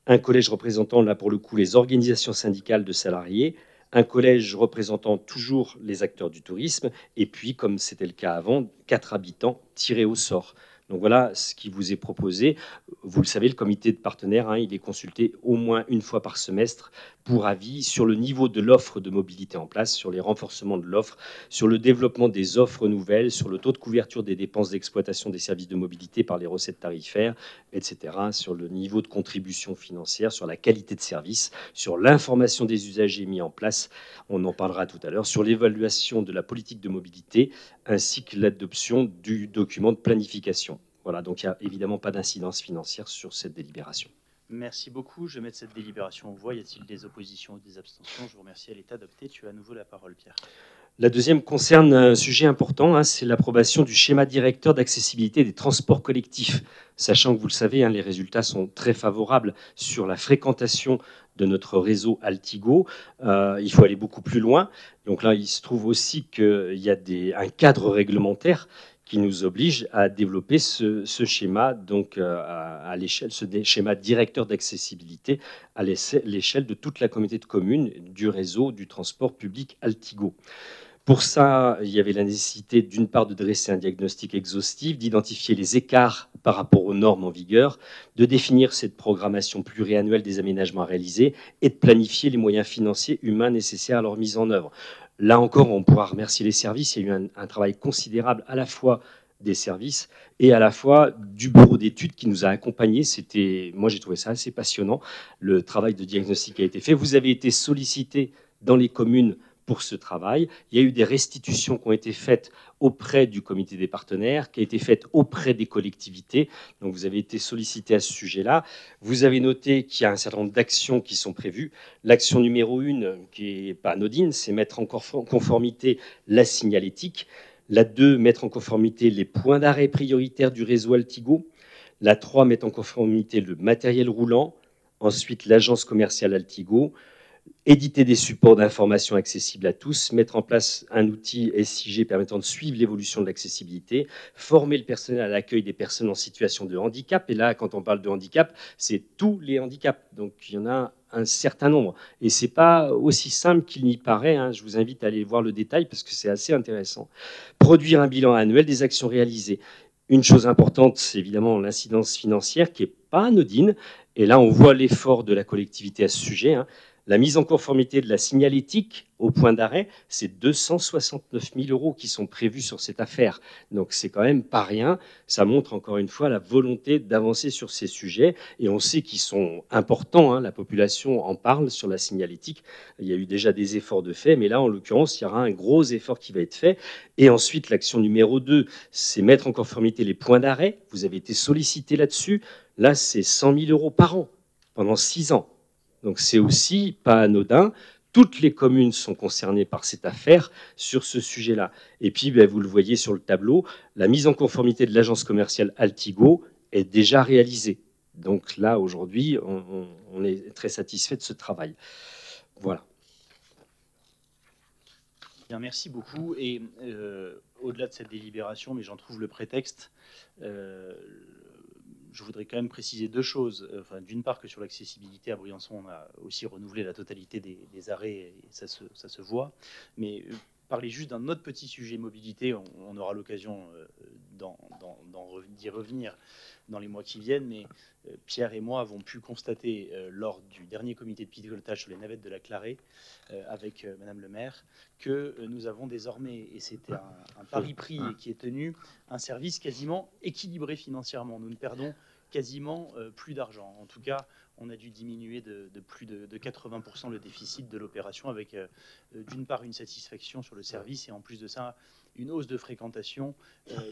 un collège représentant, là pour le coup, les organisations syndicales de salariés, un collège représentant toujours les acteurs du tourisme, et puis, comme c'était le cas avant, 4 habitants tirés au sort. Donc voilà ce qui vous est proposé. Vous le savez, le comité de partenaires, il est consulté au moins une fois par semestre pour avis sur le niveau de l'offre de mobilité en place, sur les renforcements de l'offre, sur le développement des offres nouvelles, sur le taux de couverture des dépenses d'exploitation des services de mobilité par les recettes tarifaires, etc., sur le niveau de contribution financière, sur la qualité de service, sur l'information des usagers mis en place, on en parlera tout à l'heure, sur l'évaluation de la politique de mobilité, ainsi que l'adoption du document de planification. Voilà, donc il n'y a évidemment pas d'incidence financière sur cette délibération. Merci beaucoup. Je vais mettre cette délibération aux voix. Y a-t-il des oppositions ou des abstentions? Je vous remercie. Elle est adoptée. Tu as à nouveau la parole, Pierre. La deuxième concerne un sujet important, c'est l'approbation du schéma directeur d'accessibilité des transports collectifs. Sachant que, vous le savez, les résultats sont très favorables sur la fréquentation de notre réseau Altigo. Il faut aller beaucoup plus loin. Donc là, il se trouve aussi qu'il y a un cadre réglementaire qui nous oblige à développer ce schéma, donc à l'échelle, ce schéma directeur d'accessibilité à l'échelle de toute la communauté de communes du réseau du transport public Altigo. Pour ça, il y avait la nécessité, d'une part, de dresser un diagnostic exhaustif, d'identifier les écarts par rapport aux normes en vigueur, de définir cette programmation pluriannuelle des aménagements à réaliser et de planifier les moyens financiers humains nécessaires à leur mise en œuvre. Là encore, on pourra remercier les services. Il y a eu un travail considérable à la fois des services et à la fois du bureau d'études qui nous a accompagnés. Moi, j'ai trouvé ça assez passionnant, le travail de diagnostic qui a été fait. Vous avez été sollicités dans les communes pour ce travail. Il y a eu des restitutions qui ont été faites auprès du comité des partenaires, qui ont été faites auprès des collectivités. Donc vous avez été sollicité à ce sujet-là. Vous avez noté qu'il y a un certain nombre d'actions qui sont prévues. L'action numéro 1, qui n'est pas anodine, c'est mettre en conformité la signalétique. La 2, mettre en conformité les points d'arrêt prioritaires du réseau Altigo. La 3, mettre en conformité le matériel roulant. Ensuite, l'agence commerciale Altigo. Éditer des supports d'information accessibles à tous, mettre en place un outil SIG permettant de suivre l'évolution de l'accessibilité, former le personnel à l'accueil des personnes en situation de handicap. Et là, quand on parle de handicap, c'est tous les handicaps. Donc, il y en a un certain nombre. Et ce n'est pas aussi simple qu'il n'y paraît. Je vous invite à aller voir le détail parce que c'est assez intéressant. Produire un bilan annuel des actions réalisées. Une chose importante, c'est évidemment l'incidence financière qui n'est pas anodine. Et là, on voit l'effort de la collectivité à ce sujet. La mise en conformité de la signalétique au point d'arrêt, c'est 269 000 € qui sont prévus sur cette affaire. Donc c'est quand même pas rien. Ça montre encore une fois la volonté d'avancer sur ces sujets. Et on sait qu'ils sont importants. La population en parle sur la signalétique. Il y a eu déjà des efforts de fait, mais là, en l'occurrence, il y aura un gros effort qui va être fait. Et ensuite, l'action numéro 2, c'est mettre en conformité les points d'arrêt. Vous avez été sollicité là-dessus. Là, c'est 100 000 € par an pendant 6 ans. Donc c'est aussi pas anodin. Toutes les communes sont concernées par cette affaire sur ce sujet-là. Et puis, vous le voyez sur le tableau, la mise en conformité de l'agence commerciale Altigo est déjà réalisée. Donc là, aujourd'hui, on est très satisfait de ce travail. Voilà. Bien, merci beaucoup. Et au-delà de cette délibération, mais j'en trouve le prétexte, je voudrais quand même préciser 2 choses. D'une part, que sur l'accessibilité à Briançon, on a aussi renouvelé la totalité des arrêts, et ça se voit. Mais parler juste d'un autre petit sujet mobilité, on aura l'occasion d'y revenir dans les mois qui viennent. Mais Pierre et moi avons pu constater lors du dernier comité de pilotage sur les navettes de la Clarée, avec Madame le maire, que nous avons désormais, et c'était un pari pris et qui est tenu, un service quasiment équilibré financièrement. Nous ne perdons quasiment plus d'argent. En tout cas, on a dû diminuer de plus de 80% le déficit de l'opération, avec d'une part une satisfaction sur le service et en plus de ça une hausse de fréquentation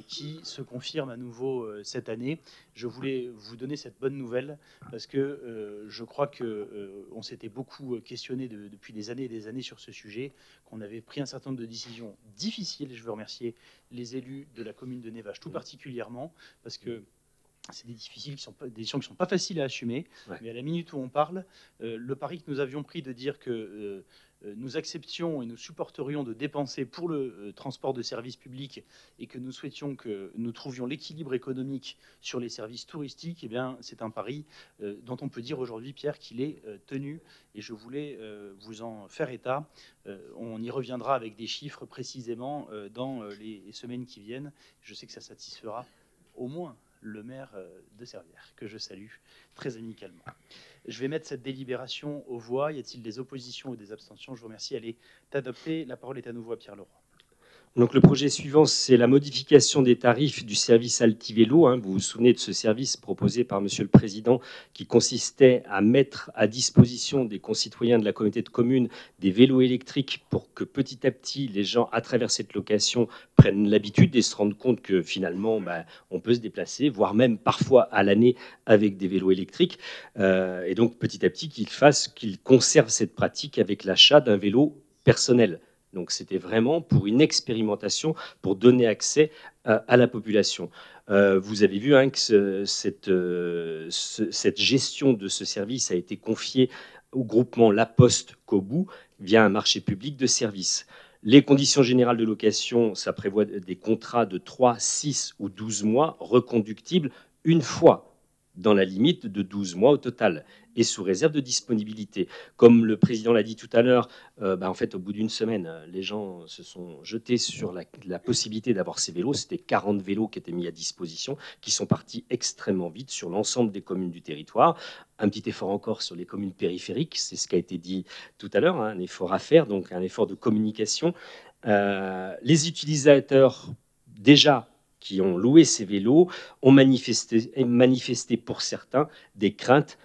qui se confirme à nouveau cette année. Je voulais vous donner cette bonne nouvelle parce que je crois qu'on s'était beaucoup questionné depuis des années et des années sur ce sujet, qu'on avait pris un certain nombre de décisions difficiles. Je veux remercier les élus de la commune de Névache tout particulièrement parce que c'est des décisions qui ne sont pas faciles à assumer, mais à la minute où on parle, le pari que nous avions pris de dire que nous acceptions et nous supporterions de dépenser pour le transport de services publics et que nous souhaitions que nous trouvions l'équilibre économique sur les services touristiques, eh bien, c'est un pari dont on peut dire aujourd'hui, Pierre, qu'il est tenu. Et je voulais vous en faire état. On y reviendra avec des chiffres précisément dans les semaines qui viennent. Je sais que ça satisfera au moins le maire de Servières, que je salue très amicalement. Je vais mettre cette délibération aux voix. Y a-t-il des oppositions ou des abstentions? Je vous remercie. Elle est adoptée. La parole est à nouveau à Pierre Leroy. Donc le projet suivant, c'est la modification des tarifs du service Altivélo. Vous vous souvenez de ce service proposé par Monsieur le Président qui consistait à mettre à disposition des concitoyens de la communauté de communes des vélos électriques pour que petit à petit les gens à travers cette location prennent l'habitude et se rendent compte que finalement on peut se déplacer, voire même parfois à l'année avec des vélos électriques. Et donc petit à petit qu'ils conservent cette pratique avec l'achat d'un vélo personnel. Donc c'était vraiment pour une expérimentation, pour donner accès à la population. Vous avez vu que cette gestion de ce service a été confiée au groupement La Poste Kobu via un marché public de services. Les conditions générales de location, ça prévoit des contrats de 3, 6 ou 12 mois reconductibles une fois, dans la limite de 12 mois au total, et sous réserve de disponibilité. Comme le président l'a dit tout à l'heure, en fait, au bout d'une semaine, les gens se sont jetés sur la possibilité d'avoir ces vélos. C'était 40 vélos qui étaient mis à disposition, qui sont partis extrêmement vite sur l'ensemble des communes du territoire. Un petit effort encore sur les communes périphériques, c'est ce qui a été dit tout à l'heure, un effort à faire, donc un effort de communication. Les utilisateurs, déjà, qui ont loué ces vélos, ont manifesté pour certains des craintes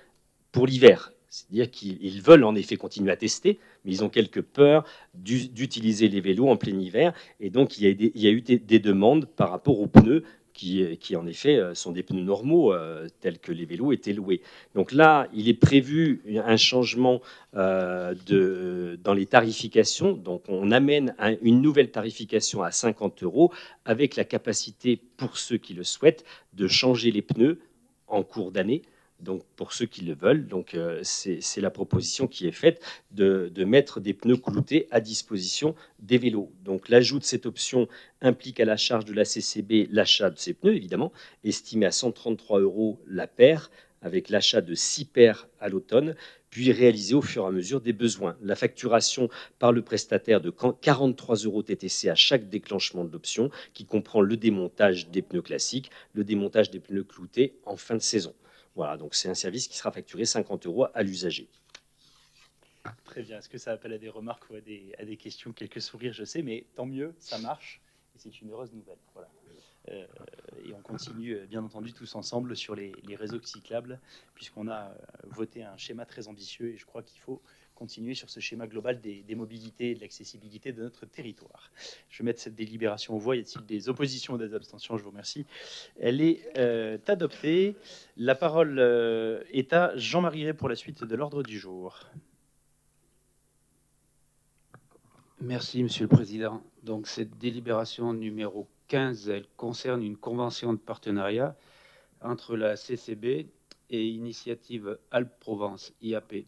pour l'hiver. C'est-à-dire qu'ils veulent en effet continuer à tester, mais ils ont quelque peur d'utiliser les vélos en plein hiver. Et donc, il y a eu des demandes par rapport aux pneus qui en effet sont des pneus normaux tels que les vélos étaient loués. Donc là, il est prévu un changement dans les tarifications. Donc on amène une nouvelle tarification à 50 € avec la capacité pour ceux qui le souhaitent de changer les pneus en cours d'année. Donc pour ceux qui le veulent, donc c'est la proposition qui est faite de mettre des pneus cloutés à disposition des vélos. Donc l'ajout de cette option implique à la charge de la CCB l'achat de ces pneus, évidemment, estimé à 133 € la paire, avec l'achat de 6 paires à l'automne, puis réalisé au fur et à mesure des besoins. La facturation par le prestataire de 43 € TTC à chaque déclenchement de l'option, qui comprend le démontage des pneus classiques, le démontage des pneus cloutés en fin de saison. Voilà, donc c'est un service qui sera facturé 50 € à l'usager. Très bien. Est-ce que ça appelle à des remarques ou à des questions? Quelques sourires, je sais, mais tant mieux, ça marche. Et c'est une heureuse nouvelle. Voilà. Et on continue, bien entendu, tous ensemble sur les réseaux cyclables, puisqu'on a voté un schéma très ambitieux. Et je crois qu'il faut continuer sur ce schéma global des mobilités et de l'accessibilité de notre territoire. Je vais mettre cette délibération aux voix. Y a-t-il des oppositions ou des abstentions? Je vous remercie. Elle est adoptée. La parole est à Jean-Marie Ray pour la suite de l'ordre du jour. Merci, Monsieur le Président. Donc, cette délibération numéro 15, elle concerne une convention de partenariat entre la CCB et Initiative Alpes-Provence, IAP.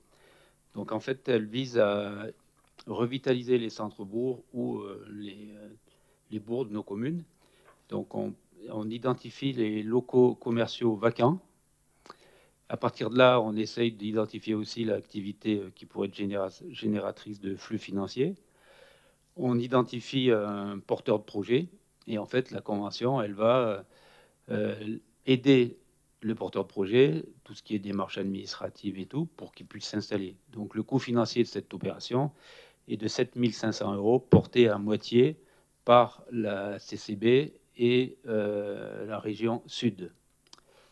Donc, en fait, elle vise à revitaliser les centres-bourgs ou les bourgs de nos communes. Donc, on identifie les locaux commerciaux vacants. À partir de là, on essaye d'identifier aussi l'activité qui pourrait être génératrice de flux financiers. On identifie un porteur de projet et en fait, la convention, elle va aider le porteur de projet, tout ce qui est démarches administratives et tout, pour qu'il puisse s'installer. Donc, le coût financier de cette opération est de 7 500 €, porté à moitié par la CCB et la région Sud.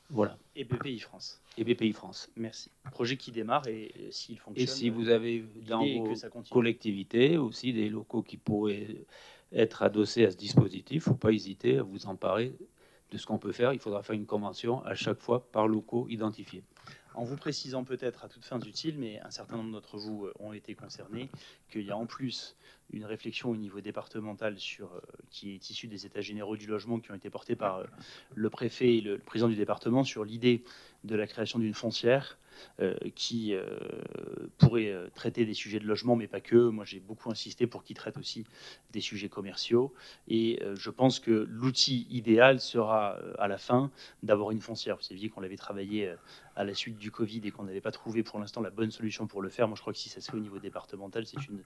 Voilà. Et BPI France. Et BPI France. Merci. Projet qui démarre et s'il fonctionne. Et si vous avez dans vos collectivités aussi des locaux qui pourraient être adossé à ce dispositif. Il ne faut pas hésiter à vous emparer de ce qu'on peut faire. Il faudra faire une convention à chaque fois par locaux identifiés. En vous précisant peut-être à toutes fins utiles, mais un certain nombre d'entre vous ont été concernés, qu'il y a en plus une réflexion au niveau départemental qui est issue des états généraux du logement qui ont été portés par le préfet et le président du département sur l'idée de la création d'une foncière qui pourrait traiter des sujets de logement, mais pas que. Moi, j'ai beaucoup insisté pour qu'il traite aussi des sujets commerciaux. Et je pense que l'outil idéal sera à la fin d'avoir une foncière. Vous saviez qu'on l'avait travaillé à la suite du Covid et qu'on n'avait pas trouvé pour l'instant la bonne solution pour le faire. Moi, je crois que si ça se fait au niveau départemental, c'est une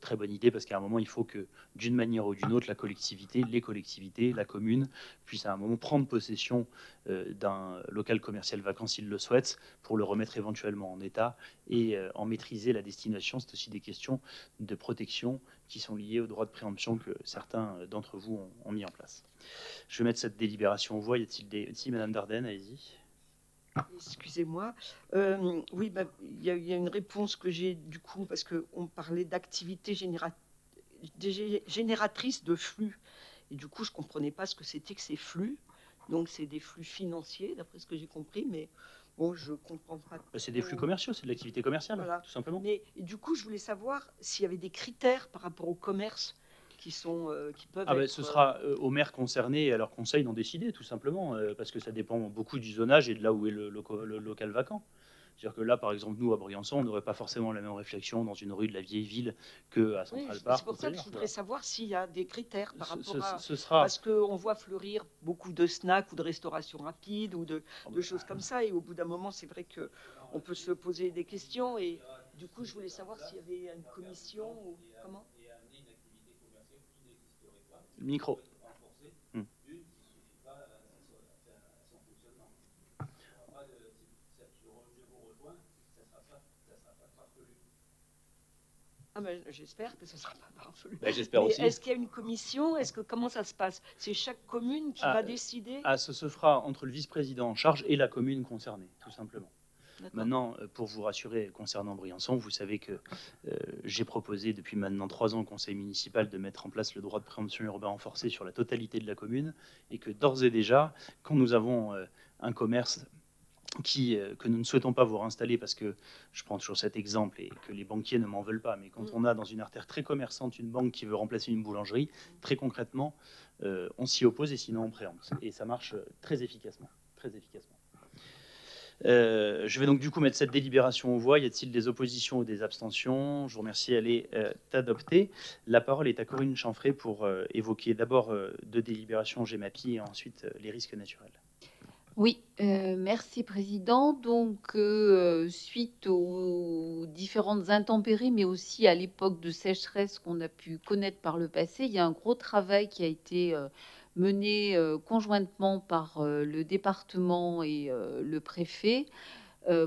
très bonne idée parce qu'à un moment, il faut que, d'une manière ou d'une autre, la collectivité, les collectivités, la commune, puissent à un moment prendre possession d'un local commercial vacant s'ils le souhaitent pour le remettre éventuellement en état et en maîtriser la destination. C'est aussi des questions de protection qui sont liées au droit de préemption que certains d'entre vous ont mis en place. Je vais mettre cette délibération aux voix. Y a-t-il des... Si, Madame Dardenne, allez-y. Excusez-moi. Oui, il y a une réponse que j'ai du coup, parce qu'on parlait d'activité génératrice de flux. Et du coup, je ne comprenais pas ce que c'était que ces flux. Donc, c'est des flux financiers, d'après ce que j'ai compris, mais bon, je ne comprends pas. C'est des flux commerciaux, c'est de l'activité commerciale, voilà, tout simplement. Mais du coup, je voulais savoir s'il y avait des critères par rapport au commerce qui peuvent être... Ce sera aux maires concernés et à leur conseil d'en décider, tout simplement, parce que ça dépend beaucoup du zonage et de là où est le local vacant. C'est-à-dire que là, par exemple, nous, à Briançon, on n'aurait pas forcément la même réflexion dans une rue de la vieille ville qu'à Central Park. C'est pour ça que je voudrais savoir s'il y a des critères par rapport à... Ce sera... Parce qu'on voit fleurir beaucoup de snacks ou de restauration rapide ou de choses comme ça. Et au bout d'un moment, c'est vrai qu'on peut se poser des questions. Et du coup, je voulais savoir s'il y avait une commission ou comment. Micro. Ah ben, j'espère que ce ne sera pas farfelu. J'espère aussi. Est-ce qu'il y a une commission? Comment ça se passe? C'est chaque commune qui va décider? Ce se fera entre le vice-président en charge et la commune concernée, tout simplement. Maintenant, pour vous rassurer concernant Briançon, vous savez que j'ai proposé depuis maintenant 3 ans au conseil municipal de mettre en place le droit de préemption urbain renforcé sur la totalité de la commune et que d'ores et déjà, quand nous avons un commerce que nous ne souhaitons pas voir installer parce que, je prends toujours cet exemple et que les banquiers ne m'en veulent pas, mais quand on a dans une artère très commerçante une banque qui veut remplacer une boulangerie, très concrètement, on s'y oppose et sinon on préempte. Et ça marche très efficacement. Très efficacement. Je vais donc du coup mettre cette délibération aux voix. Y a-t-il des oppositions ou des abstentions? Je vous remercie, elle est adoptée. La parole est à Corinne Chanfray pour évoquer d'abord 2 délibérations GEMAPI et ensuite les risques naturels. Oui, merci Président. Donc, suite aux différentes intempéries, mais aussi à l'époque de sécheresse qu'on a pu connaître par le passé, il y a un gros travail qui a été mené conjointement par le département et le préfet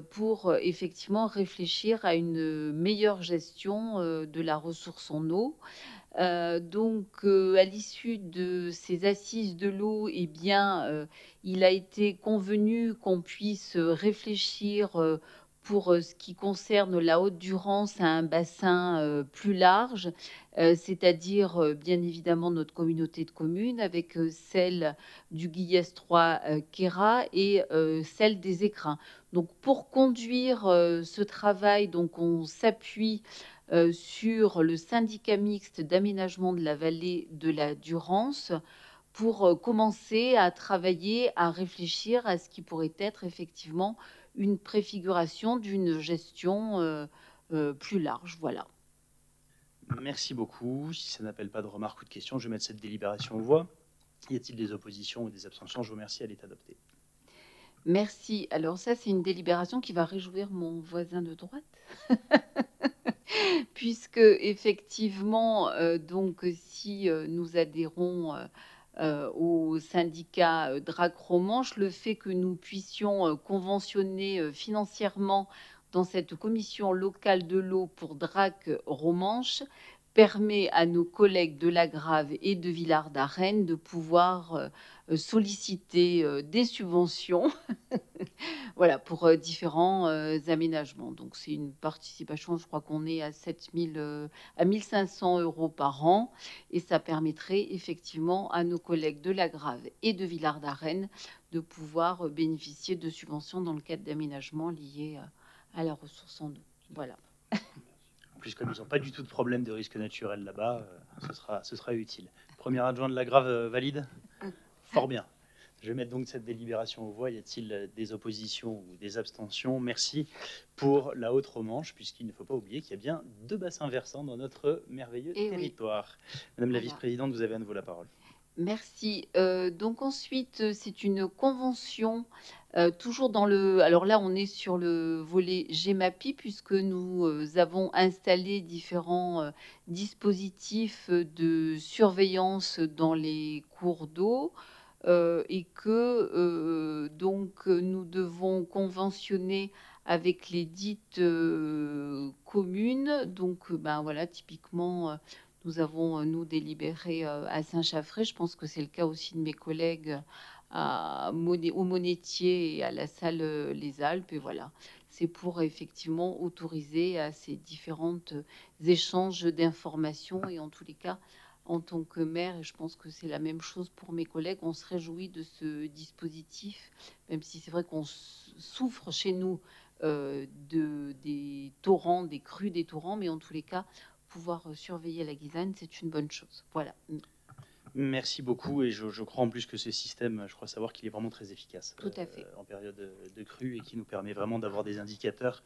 pour effectivement réfléchir à une meilleure gestion de la ressource en eau. Donc, à l'issue de ces assises de l'eau, eh bien, il a été convenu qu'on puisse réfléchir pour ce qui concerne la Haute-Durance à un bassin plus large, c'est-à-dire bien évidemment notre communauté de communes avec celle du Guillès 3 Queyras et celle des Écrins. Donc, pour conduire ce travail, donc on s'appuie sur le syndicat mixte d'aménagement de la vallée de la Durance pour commencer à travailler, à réfléchir à ce qui pourrait être effectivement une préfiguration d'une gestion plus large. Voilà. Merci beaucoup. Si ça n'appelle pas de remarques ou de questions, je vais mettre cette délibération aux voix. Y a-t-il des oppositions ou des abstentions? Je vous remercie, elle est adoptée. Merci. Alors ça, c'est une délibération qui va réjouir mon voisin de droite. Puisque effectivement, donc si nous adhérons au syndicat DRAC Romanche, le fait que nous puissions conventionner financièrement dans cette commission locale de l'eau pour DRAC Romanche permet à nos collègues de La Grave et de Villard-d'Arène de pouvoir solliciter des subventions voilà, pour différents aménagements. Donc c'est une participation, je crois qu'on est à 1 500 € par an, et ça permettrait effectivement à nos collègues de la Grave et de Villard-d'Arène de pouvoir bénéficier de subventions dans le cadre d'aménagements liés à la ressource en eau. Voilà. En plus, comme ils n'ont pas du tout de problème de risque naturel là-bas, ce sera utile. Premier adjoint de la Grave valide? Fort bien. Je vais mettre donc cette délibération aux voix. Y a-t-il des oppositions ou des abstentions? Merci. Pour la Haute-Romanche, puisqu'il ne faut pas oublier qu'il y a bien 2 bassins versants dans notre merveilleux territoire. Oui. Madame la vice-présidente, vous avez à nouveau la parole. Merci. Donc ensuite, c'est une convention, toujours dans le... Alors là, on est sur le volet GEMAPI, puisque nous avons installé différents dispositifs de surveillance dans les cours d'eau, et que donc nous devons conventionner avec les dites communes. Donc ben voilà, typiquement nous avons nous délibéré à Saint-Chaffré. Je pense que c'est le cas aussi de mes collègues au Monétier et à la salle Les Alpes. Et voilà, c'est pour effectivement autoriser à ces différentes échanges d'informations. Et en tous les cas, en tant que maire, et je pense que c'est la même chose pour mes collègues, on se réjouit de ce dispositif, même si c'est vrai qu'on souffre chez nous des torrents, des crues des torrents, mais en tous les cas, pouvoir surveiller la Guisane, c'est une bonne chose. Voilà. Merci beaucoup, et je crois en plus que ce système, je crois savoir qu'il est vraiment très efficace. Tout à fait. En période de crue, et qui nous permet vraiment d'avoir des indicateurs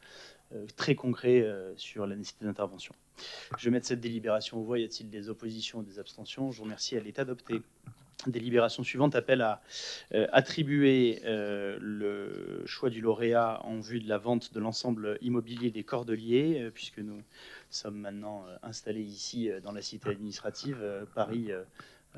très concrets sur la nécessité d'intervention. Je vais mettre cette délibération aux voix. Y a-t-il des oppositions ou des abstentions? Je vous remercie. Elle est adoptée. Délibération suivante appelle à attribuer le choix du lauréat en vue de la vente de l'ensemble immobilier des Cordeliers, puisque nous sommes maintenant installés ici dans la cité administrative. Paris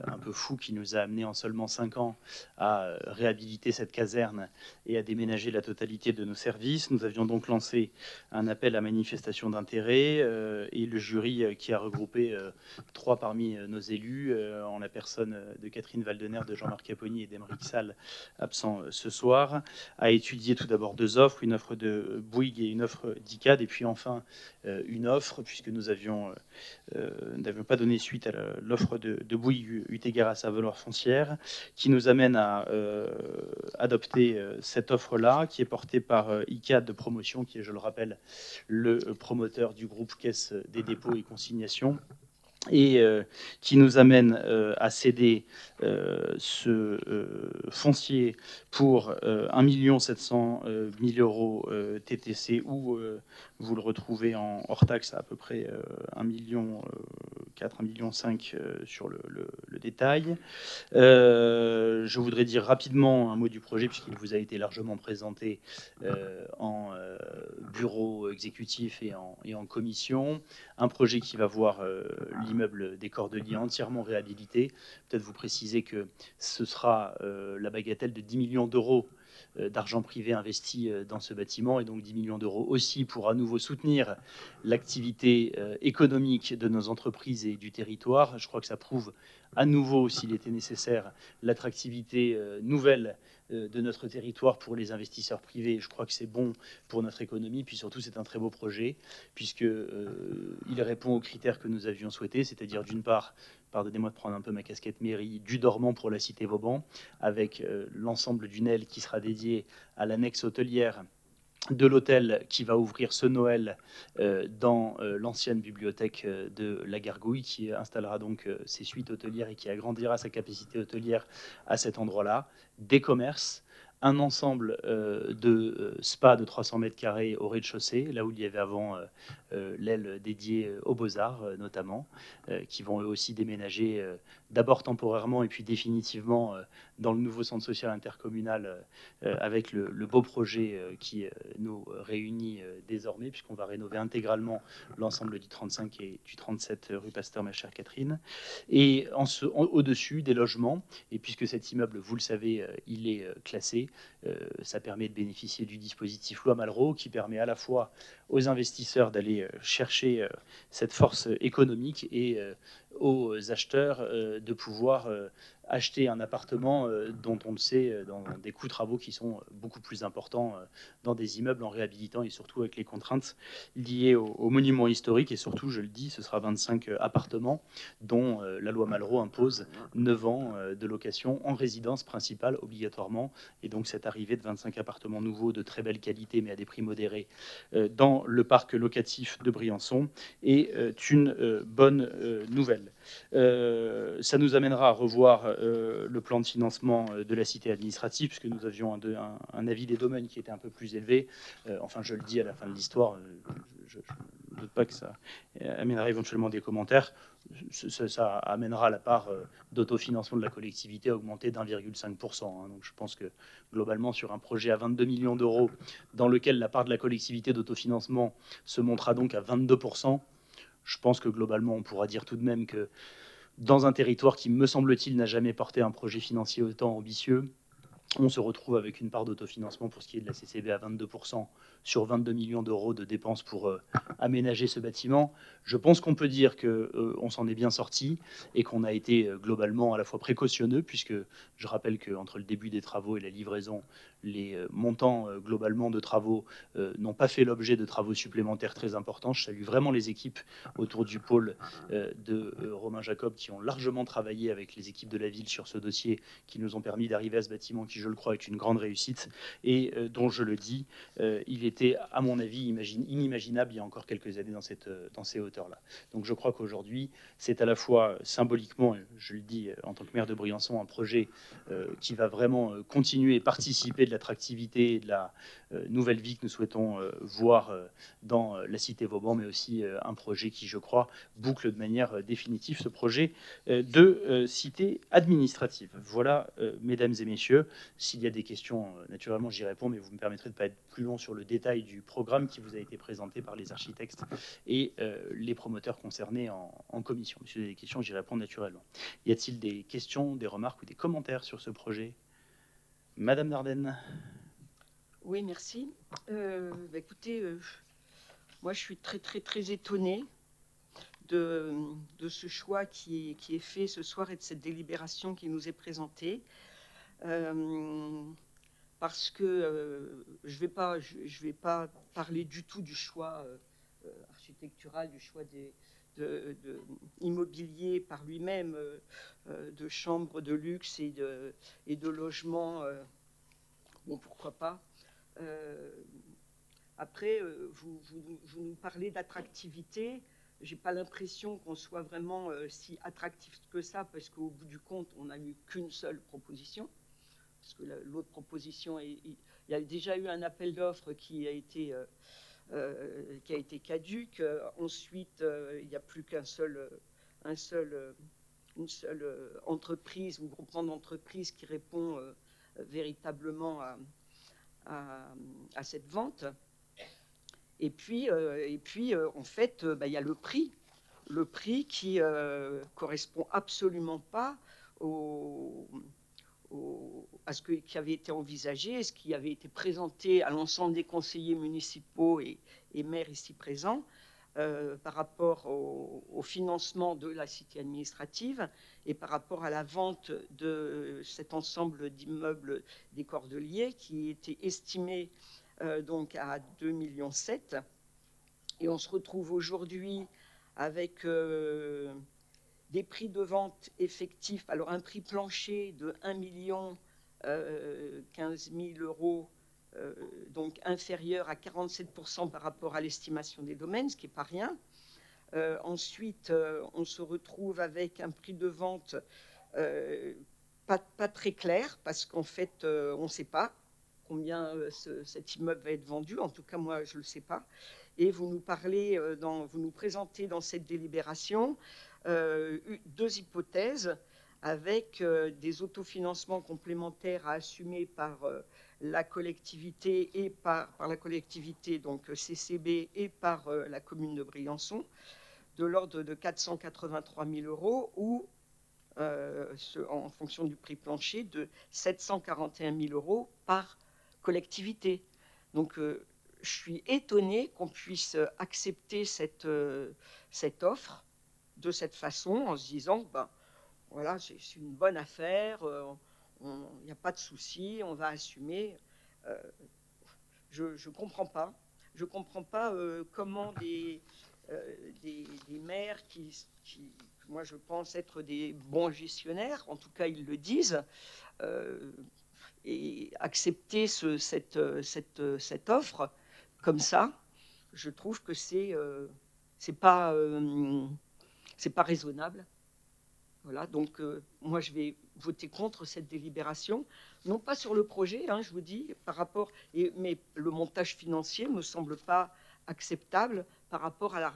un peu fou, qui nous a amené en seulement 5 ans à réhabiliter cette caserne et à déménager la totalité de nos services. Nous avions donc lancé un appel à manifestation d'intérêt, et le jury, qui a regroupé 3 parmi nos élus, en la personne de Catherine Valdener, de Jean-Marc Caponi et d'Émeric Salle, absent ce soir, a étudié tout d'abord 2 offres, une offre de Bouygues et une offre d'ICAD, et puis enfin une offre, puisque nous n'avions pas donné suite à l'offre de Bouygues eu égard à sa valeur foncière, qui nous amène à adopter cette offre-là, qui est portée par ICAD de Promotion, qui est, je le rappelle, le promoteur du groupe Caisse des dépôts et consignations, et qui nous amène à céder ce foncier pour 1 700 000 € TTC, ou vous le retrouvez en hors taxe à peu près 1,4 million, 1,5 million sur le détail. Je voudrais dire rapidement un mot du projet, puisqu'il vous a été largement présenté en bureau exécutif et en commission. Un projet qui va voir l'immeuble des Cordeliers entièrement réhabilité. Peut-être vous préciser que ce sera la bagatelle de 10 millions d'euros d'argent privé investi dans ce bâtiment, et donc 10 millions d'euros aussi pour à nouveau soutenir l'activité économique de nos entreprises et du territoire. Je crois que ça prouve à nouveau, s'il était nécessaire, l'attractivité nouvelle de notre territoire pour les investisseurs privés. Je crois que c'est bon pour notre économie, puis surtout c'est un très beau projet, puisqu'il répond aux critères que nous avions souhaités, c'est-à-dire d'une part, pardonnez-moi de prendre un peu ma casquette mairie, du dormant pour la cité Vauban, avec l'ensemble d'une aile qui sera dédiée à l'annexe hôtelière de l'hôtel, qui va ouvrir ce Noël dans l'ancienne bibliothèque de la Gargouille, qui installera donc ses suites hôtelières et qui agrandira sa capacité hôtelière à cet endroit-là, des commerces, un ensemble de spa de 300 mètres carrés au rez-de-chaussée, là où il y avait avant l'aile dédiée aux Beaux-Arts notamment, qui vont eux aussi déménager d'abord temporairement et puis définitivement dans le nouveau centre social intercommunal, avec le beau projet qui nous réunit désormais, puisqu'on va rénover intégralement l'ensemble du 35 et du 37 rue Pasteur, ma chère Catherine. Et au-dessus, des logements, et puisque cet immeuble, vous le savez, il est classé, ça permet de bénéficier du dispositif Loi Malraux, qui permet à la fois aux investisseurs d'aller chercher cette force économique, et aux acheteurs de pouvoir acheter un appartement dont on le sait, dans des coûts de travaux qui sont beaucoup plus importants dans des immeubles en réhabilitant et surtout avec les contraintes liées aux monuments historiques. Et surtout, je le dis, ce sera 25 appartements dont la loi Malraux impose 9 ans de location en résidence principale obligatoirement. Et donc cette arrivée de 25 appartements nouveaux de très belle qualité mais à des prix modérés dans le parc locatif de Briançon est une bonne nouvelle. Ça nous amènera à revoir le plan de financement de la cité administrative, puisque nous avions un avis des domaines qui était un peu plus élevé. Enfin, je le dis à la fin de l'histoire, je ne doute pas que ça amènera éventuellement des commentaires. Ça amènera la part d'autofinancement de la collectivité à augmenter d'1,5%. Hein. Donc je pense que globalement, sur un projet à 22 millions d'euros, dans lequel la part de la collectivité d'autofinancement se montera donc à 22%, je pense que globalement, on pourra dire tout de même que dans un territoire qui, me semble-t-il, n'a jamais porté un projet financier autant ambitieux, on se retrouve avec une part d'autofinancement pour ce qui est de la CCB à 22% sur 22 millions d'euros de dépenses pour aménager ce bâtiment. Je pense qu'on peut dire qu'on s'en est bien sorti et qu'on a été globalement à la fois précautionneux, puisque je rappelle qu'entre le début des travaux et la livraison, les montants globalement de travaux n'ont pas fait l'objet de travaux supplémentaires très importants. Je salue vraiment les équipes autour du pôle de Romain Jacob qui ont largement travaillé avec les équipes de la ville sur ce dossier, qui nous ont permis d'arriver à ce bâtiment qui, je le crois, est une grande réussite et dont, je le dis, il était, à mon avis, inimaginable il y a encore quelques années dans ces hauteurs-là. Donc je crois qu'aujourd'hui, c'est à la fois symboliquement, je le dis en tant que maire de Briançon, un projet qui va vraiment continuer et participer de l'attractivité et de la nouvelle vie que nous souhaitons voir dans la cité Vauban, mais aussi un projet qui, je crois, boucle de manière définitive ce projet de cité administrative. Voilà, mesdames et messieurs, s'il y a des questions, naturellement, j'y réponds, mais vous me permettrez de ne pas être plus long sur le détail du programme qui vous a été présenté par les architectes et les promoteurs concernés en commission. Si vous avez des questions, j'y réponds naturellement. Y a-t-il des questions, des remarques ou des commentaires sur ce projet ? Madame Dardenne. Oui, merci. Écoutez, moi je suis très étonnée de ce choix qui est fait ce soir et de cette délibération qui nous est présentée. Parce que je vais pas parler du tout du choix architectural, du choix de immobilier par lui-même, de chambres de luxe et de logements. Bon, pourquoi pas. Après, vous nous parlez d'attractivité. J'ai pas l'impression qu'on soit vraiment si attractif que ça, parce qu'au bout du compte, on n'a eu qu'une seule proposition. Parce que l'autre proposition, il y a déjà eu un appel d'offres qui a été caduque. Ensuite, il n'y a plus une seule entreprise ou groupement d'entreprises qui répond véritablement à cette vente. Et puis en fait, il y a le prix qui correspond absolument pas à ce qui avait été envisagé, ce qui avait été présenté à l'ensemble des conseillers municipaux et maires ici présents par rapport au financement de la cité administrative et par rapport à la vente de cet ensemble d'immeubles des Cordeliers qui était estimé donc à 2,7 millions. Et on se retrouve aujourd'hui avec des prix de vente effectifs, alors un prix plancher de 1,15 million euros, donc inférieur à 47% par rapport à l'estimation des domaines, ce qui n'est pas rien. Ensuite, on se retrouve avec un prix de vente pas très clair, parce qu'en fait, on ne sait pas combien cet immeuble va être vendu. En tout cas, moi, je ne le sais pas. Et vous nous parlez, vous nous présentez dans cette délibération deux hypothèses avec des autofinancements complémentaires à assumer par la collectivité et par la collectivité, donc CCB, et par la commune de Briançon, de l'ordre de 483 000 euros ou, en fonction du prix plancher, de 741 000 euros par collectivité. Donc, je suis étonnée qu'on puisse accepter cette offre de cette façon, en se disant, ben, voilà, c'est une bonne affaire, il n'y a pas de souci, on va assumer. Je ne comprends pas. Je ne comprends pas comment des maires qui, moi je pense être des bons gestionnaires, en tout cas ils le disent, et accepter cette offre comme ça, je trouve que c'est pas raisonnable. Voilà, donc moi je vais voter contre cette délibération, non pas sur le projet, hein, je vous dis, mais le montage financier me semble pas acceptable par rapport à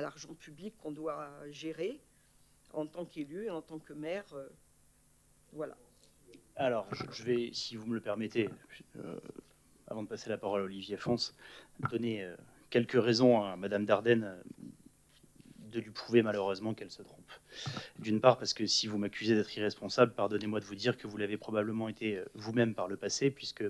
l'argent public qu'on doit gérer en tant qu'élu et en tant que maire. Voilà. Alors, je vais, si vous me le permettez, avant de passer la parole à Olivier Fons, donner quelques raisons à Madame Dardenne de lui prouver malheureusement qu'elle se trompe. D'une part, parce que si vous m'accusez d'être irresponsable, pardonnez-moi de vous dire que vous l'avez probablement été vous-même par le passé, puisque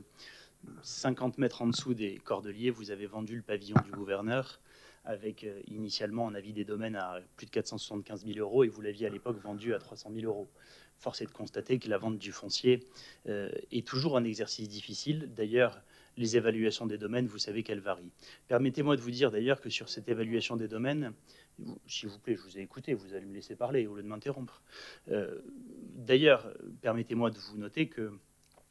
50 mètres en dessous des Cordeliers, vous avez vendu le pavillon du gouverneur, avec initialement un avis des domaines à plus de 475 000 euros, et vous l'aviez à l'époque vendu à 300 000 euros. Force est de constater que la vente du foncier est toujours un exercice difficile. D'ailleurs, les évaluations des domaines, vous savez qu'elles varient. Permettez-moi de vous dire d'ailleurs que sur cette évaluation des domaines, s'il vous plaît, je vous ai écouté, vous allez me laisser parler au lieu de m'interrompre. D'ailleurs, permettez-moi de vous noter que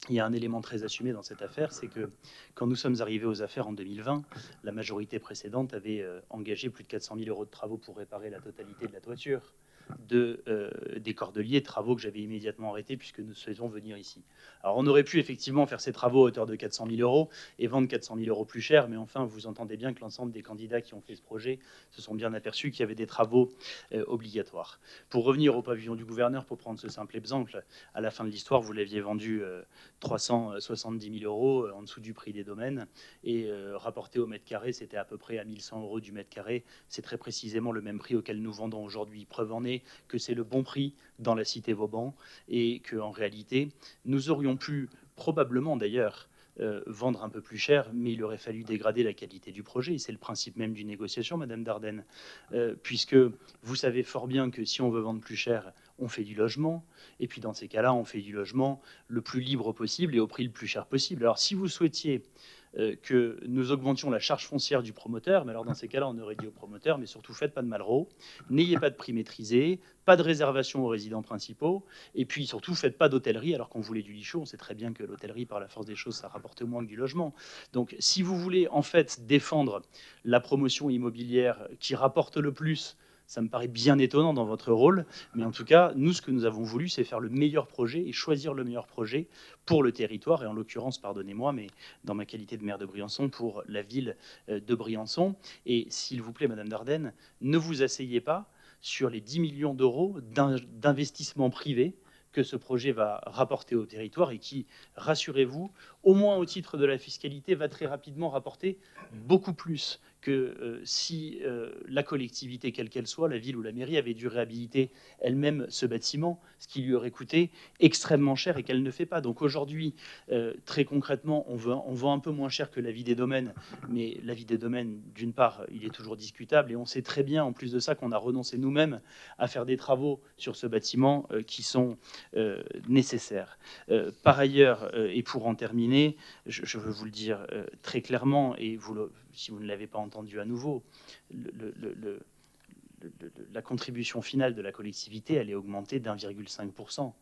il y a un élément très assumé dans cette affaire, c'est que quand nous sommes arrivés aux affaires en 2020, la majorité précédente avait engagé plus de 400 000 euros de travaux pour réparer la totalité de la toiture des Cordeliers, travaux que j'avais immédiatement arrêtés puisque nous souhaitons venir ici. Alors on aurait pu effectivement faire ces travaux à hauteur de 400 000 euros et vendre 400 000 euros plus cher, mais enfin vous entendez bien que l'ensemble des candidats qui ont fait ce projet se sont bien aperçus qu'il y avait des travaux obligatoires. Pour revenir au pavillon du gouverneur, pour prendre ce simple exemple, à la fin de l'histoire, vous l'aviez vendu 370 000 euros en dessous du prix des domaines et rapporté au mètre carré, c'était à peu près à 1100 euros du mètre carré. C'est très précisément le même prix auquel nous vendons aujourd'hui. Preuve en est que c'est le bon prix dans la cité Vauban et qu'en réalité, nous aurions pu probablement d'ailleurs vendre un peu plus cher, mais il aurait fallu dégrader la qualité du projet. C'est le principe même d'une négociation, Madame Dardenne, puisque vous savez fort bien que si on veut vendre plus cher, on fait du logement, et puis dans ces cas-là, on fait du logement le plus libre possible et au prix le plus cher possible. Alors si vous souhaitiez que nous augmentions la charge foncière du promoteur, mais alors dans ces cas-là, on aurait dit au promoteur, mais surtout faites pas de Malraux, n'ayez pas de prix maîtrisé, pas de réservation aux résidents principaux, et puis surtout faites pas d'hôtellerie, alors qu'on voulait du lit chaud. On sait très bien que l'hôtellerie, par la force des choses, ça rapporte moins que du logement. Donc si vous voulez en fait défendre la promotion immobilière qui rapporte le plus, ça me paraît bien étonnant dans votre rôle, mais en tout cas, nous, ce que nous avons voulu, c'est faire le meilleur projet et choisir le meilleur projet pour le territoire, et en l'occurrence, pardonnez-moi, mais dans ma qualité de maire de Briançon, pour la ville de Briançon. Et s'il vous plaît, Madame Dardenne, ne vous asseyez pas sur les 10 millions d'euros d'investissement privé que ce projet va rapporter au territoire et qui, rassurez-vous, au moins au titre de la fiscalité, va très rapidement rapporter beaucoup plus que si la collectivité, quelle qu'elle soit, la ville ou la mairie, avait dû réhabiliter elle-même ce bâtiment, ce qui lui aurait coûté extrêmement cher et qu'elle ne fait pas. Donc aujourd'hui, très concrètement, on vend un peu moins cher que l'avis des domaines, mais l'avis des domaines, d'une part, il est toujours discutable et on sait très bien, en plus de ça, qu'on a renoncé nous-mêmes à faire des travaux sur ce bâtiment qui sont nécessaires. Par ailleurs, et pour en terminer, je veux vous le dire très clairement, et si vous ne l'avez pas entendu à nouveau, la contribution finale de la collectivité, elle est augmentée d'1,5%.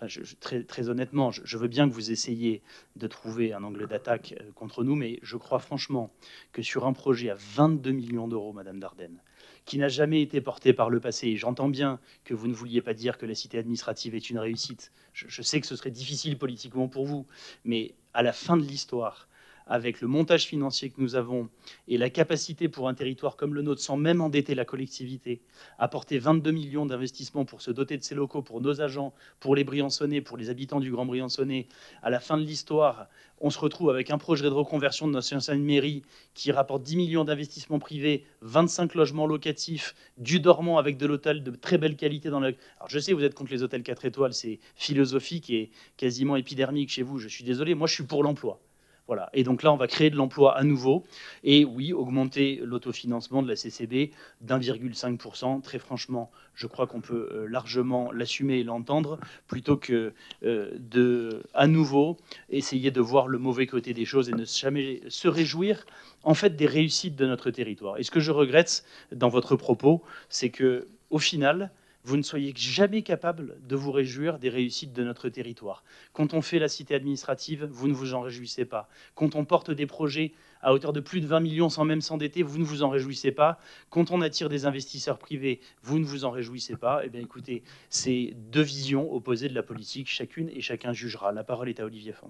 Enfin, très honnêtement, je veux bien que vous essayiez de trouver un angle d'attaque contre nous, mais je crois franchement que sur un projet à 22 millions d'euros, Madame Dardenne, qui n'a jamais été porté par le passé, et j'entends bien que vous ne vouliez pas dire que la cité administrative est une réussite, je sais que ce serait difficile politiquement pour vous, mais à la fin de l'histoire, avec le montage financier que nous avons et la capacité pour un territoire comme le nôtre, sans même endetter la collectivité, à porter 22 millions d'investissements pour se doter de ces locaux, pour nos agents, pour les Briançonnais, pour les habitants du Grand Briançonnais, à la fin de l'histoire, on se retrouve avec un projet de reconversion de notre ancienne mairie qui rapporte 10 millions d'investissements privés, 25 logements locatifs, du dormant avec de l'hôtel de très belle qualité. Alors je sais, vous êtes contre les hôtels 4 étoiles, c'est philosophique et quasiment épidermique chez vous, je suis désolé, moi je suis pour l'emploi. Voilà. Et donc là, on va créer de l'emploi à nouveau. Et oui, augmenter l'autofinancement de la CCB d'1,5%. Très franchement, je crois qu'on peut largement l'assumer et l'entendre, plutôt que de, à nouveau, essayer de voir le mauvais côté des choses et ne jamais se réjouir, en fait, des réussites de notre territoire. Et ce que je regrette dans votre propos, c'est que, au final, vous ne soyez jamais capable de vous réjouir des réussites de notre territoire. Quand on fait la cité administrative, vous ne vous en réjouissez pas. Quand on porte des projets à hauteur de plus de 20 millions sans même s'endetter, vous ne vous en réjouissez pas. Quand on attire des investisseurs privés, vous ne vous en réjouissez pas. Eh bien, écoutez, c'est deux visions opposées de la politique. Chacune et chacun jugera. La parole est à Olivier Fons.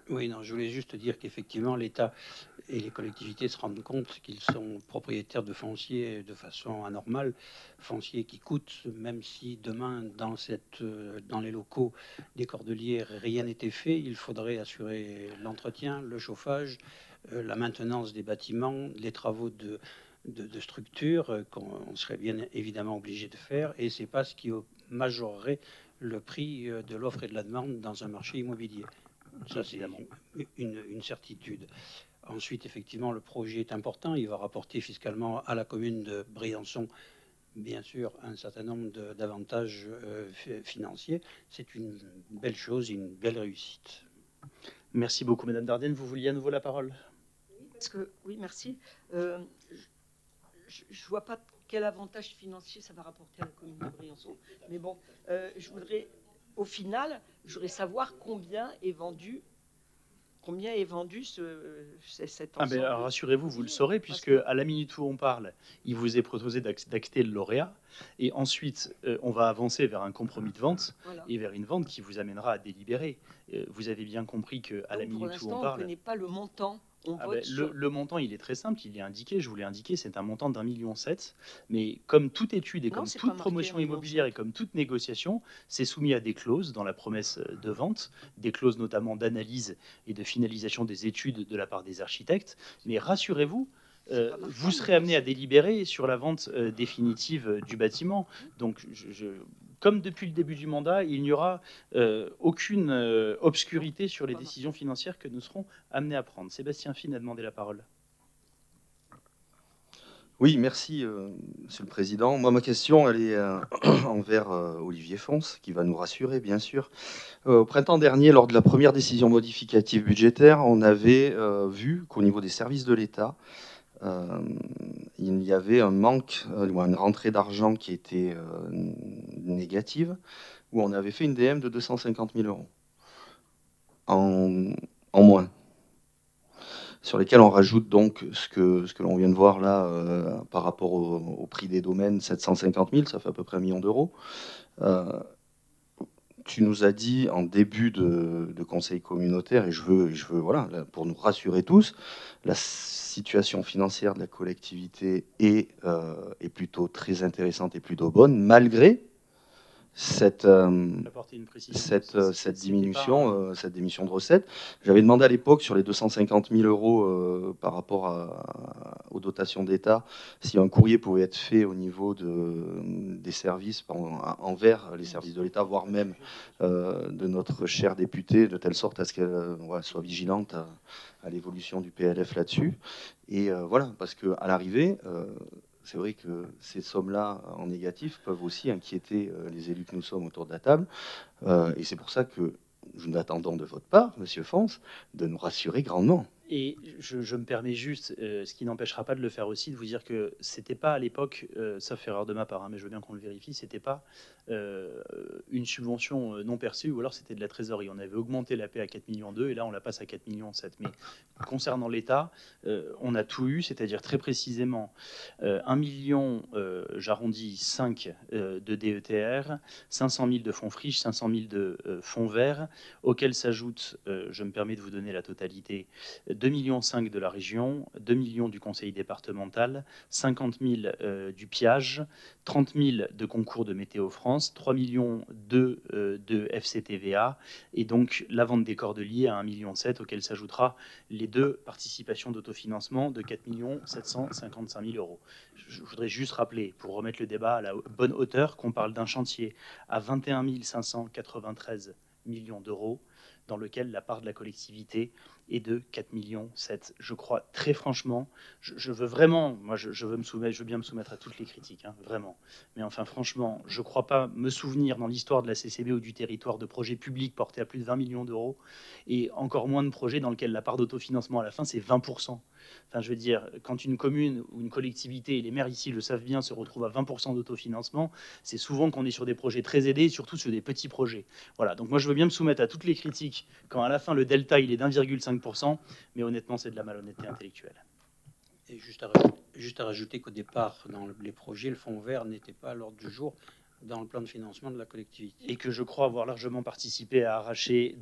Oui, non, je voulais juste dire qu'effectivement, l'État et les collectivités se rendent compte qu'ils sont propriétaires de foncier de façon anormale, foncier qui coûte, même si demain, dans les locaux des Cordeliers, rien n'était fait, il faudrait assurer l'entretien, le chauffage, la maintenance des bâtiments, les travaux de structure qu'on serait bien évidemment obligé de faire, et c'est pas ce qui majorerait le prix de l'offre et de la demande dans un marché immobilier. Ça, c'est une certitude. Ensuite, effectivement, le projet est important. Il va rapporter fiscalement à la commune de Briançon, bien sûr, un certain nombre d'avantages financiers. C'est une belle chose, une belle réussite. Merci beaucoup, Madame Dardenne. Vous vouliez à nouveau la parole? Oui, merci. Je ne vois pas quel avantage financier ça va rapporter à la commune de Briançon. Mais bon, je voudrais... Au final, je voudrais savoir combien est vendu cet ensemble. Rassurez-vous, vous le saurez, puisque à la minute où on parle, il vous est proposé d'acter le lauréat. Et ensuite, on va avancer vers un compromis de vente, voilà, et vers une vente qui vous amènera à délibérer. Vous avez bien compris qu'à la minute où on parle... on ne connaît pas le montant. Le montant, il est très simple, il est indiqué, je vous l'ai indiqué, c'est un montant d'1,7 million. Mais comme toute étude et comme toute promotion immobilière et comme toute négociation, c'est soumis à des clauses dans la promesse de vente, des clauses notamment d'analyse et de finalisation des études de la part des architectes. Mais rassurez-vous, vous serez amené à délibérer sur la vente définitive du bâtiment. Donc, comme depuis le début du mandat, il n'y aura aucune obscurité sur les décisions financières que nous serons amenés à prendre. Sébastien Fine a demandé la parole. Oui, merci, Monsieur le Président. Moi, ma question, elle est envers Olivier Fons, qui va nous rassurer, bien sûr. Au printemps dernier, lors de la première décision modificative budgétaire, on avait vu qu'au niveau des services de l'État, il y avait un manque, une rentrée d'argent qui était négative, où on avait fait une DM de 250 000 euros en moins, sur lesquels on rajoute donc ce que l'on vient de voir là par rapport au prix des domaines, 750 000, ça fait à peu près 1 million d'euros. Tu nous as dit en début de conseil communautaire, et je veux voilà, pour nous rassurer tous, la situation financière de la collectivité est plutôt très intéressante et plutôt bonne, malgré cette diminution de recettes. J'avais demandé à l'époque sur les 250 000 euros par rapport aux dotations d'État, si un courrier pouvait être fait au niveau des services envers les services de l'État, voire même de notre chère députée, de telle sorte à ce qu'elle soit vigilante à l'évolution du PLF là-dessus. Et voilà, parce qu'à l'arrivée... c'est vrai que ces sommes-là en négatif peuvent aussi inquiéter les élus que nous sommes autour de la table. Et c'est pour ça que nous attendons de votre part, Monsieur Fons, de nous rassurer grandement. Et je me permets juste, ce qui n'empêchera pas de le faire aussi, de vous dire que c'était pas à l'époque, sauf erreur de ma part, hein, mais je veux bien qu'on le vérifie, c'était pas une subvention non perçue, ou alors c'était de la trésorerie. On avait augmenté l'AP à 4,2 millions et là on la passe à 4,7 millions. Mais concernant l'État, on a tout eu, c'est-à-dire très précisément 1 million, j'arrondis 5 de DETR, 500 000 de fonds friches, 500 000 de fonds verts, auxquels s'ajoute, je me permets de vous donner la totalité, 2,5 millions de la région, 2 millions du conseil départemental, 50 000 du PIAGE, 30 000 de concours de Météo France, 3 millions de FCTVA, et donc la vente des Cordeliers à 1,7 million, auquel s'ajoutera les deux participations d'autofinancement de 4 755 000 euros. Je voudrais juste rappeler, pour remettre le débat à la bonne hauteur, qu'on parle d'un chantier à 21 593 millions d'euros, dans lequel la part de la collectivité est de 4,7 millions. Je crois très franchement, je veux vraiment, moi je veux bien me soumettre à toutes les critiques, hein, vraiment. Mais enfin franchement, je ne crois pas me souvenir dans l'histoire de la CCB ou du territoire de projets publics portés à plus de 20 millions d'euros, et encore moins de projets dans lesquels la part d'autofinancement à la fin c'est 20%. Enfin, je veux dire, quand une commune ou une collectivité, et les maires ici le savent bien, se retrouvent à 20% d'autofinancement, c'est souvent qu'on est sur des projets très aidés, et surtout sur des petits projets. Voilà, donc moi je veux bien me soumettre à toutes les critiques quand à la fin le delta il est d'1,5%, mais honnêtement c'est de la malhonnêteté intellectuelle. Et juste à rajouter qu'au départ, dans les projets, le fonds vert n'était pas à l'ordre du jour dans le plan de financement de la collectivité. Et que je crois avoir largement participé à arracher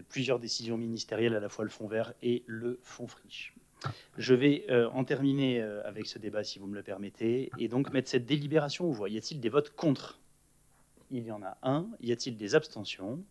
plusieurs décisions ministérielles, à la fois le fonds vert et le fonds friche. Je vais en terminer avec ce débat, si vous me le permettez, et donc mettre cette délibération aux voix. Y a-t-il des votes contre? Il y en a un. Y a-t-il des abstentions?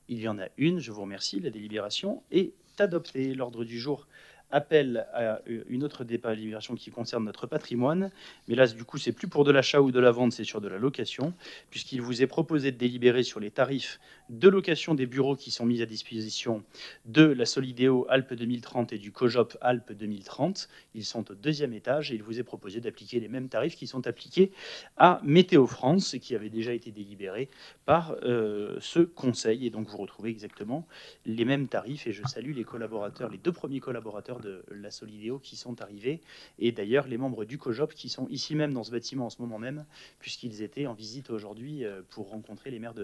Il y en a une. Je vous remercie. La délibération est adoptée. L'ordre du jour appelle à une autre délibération qui concerne notre patrimoine. Mais là, du coup, c'est plus pour de l'achat ou de la vente, c'est sur de la location, puisqu'il vous est proposé de délibérer sur les tarifs de location des bureaux qui sont mis à disposition de la Solidéo Alpes 2030 et du COJOP Alpes 2030. Ils sont au deuxième étage et il vous est proposé d'appliquer les mêmes tarifs qui sont appliqués à Météo France et qui avaient déjà été délibérés par ce conseil. Et donc, vous retrouvez exactement les mêmes tarifs. Et je salue les collaborateurs, les deux premiers collaborateurs de la Solidéo qui sont arrivés, et d'ailleurs les membres du COJOP qui sont ici même dans ce bâtiment en ce moment même, puisqu'ils étaient en visite aujourd'hui pour rencontrer les maires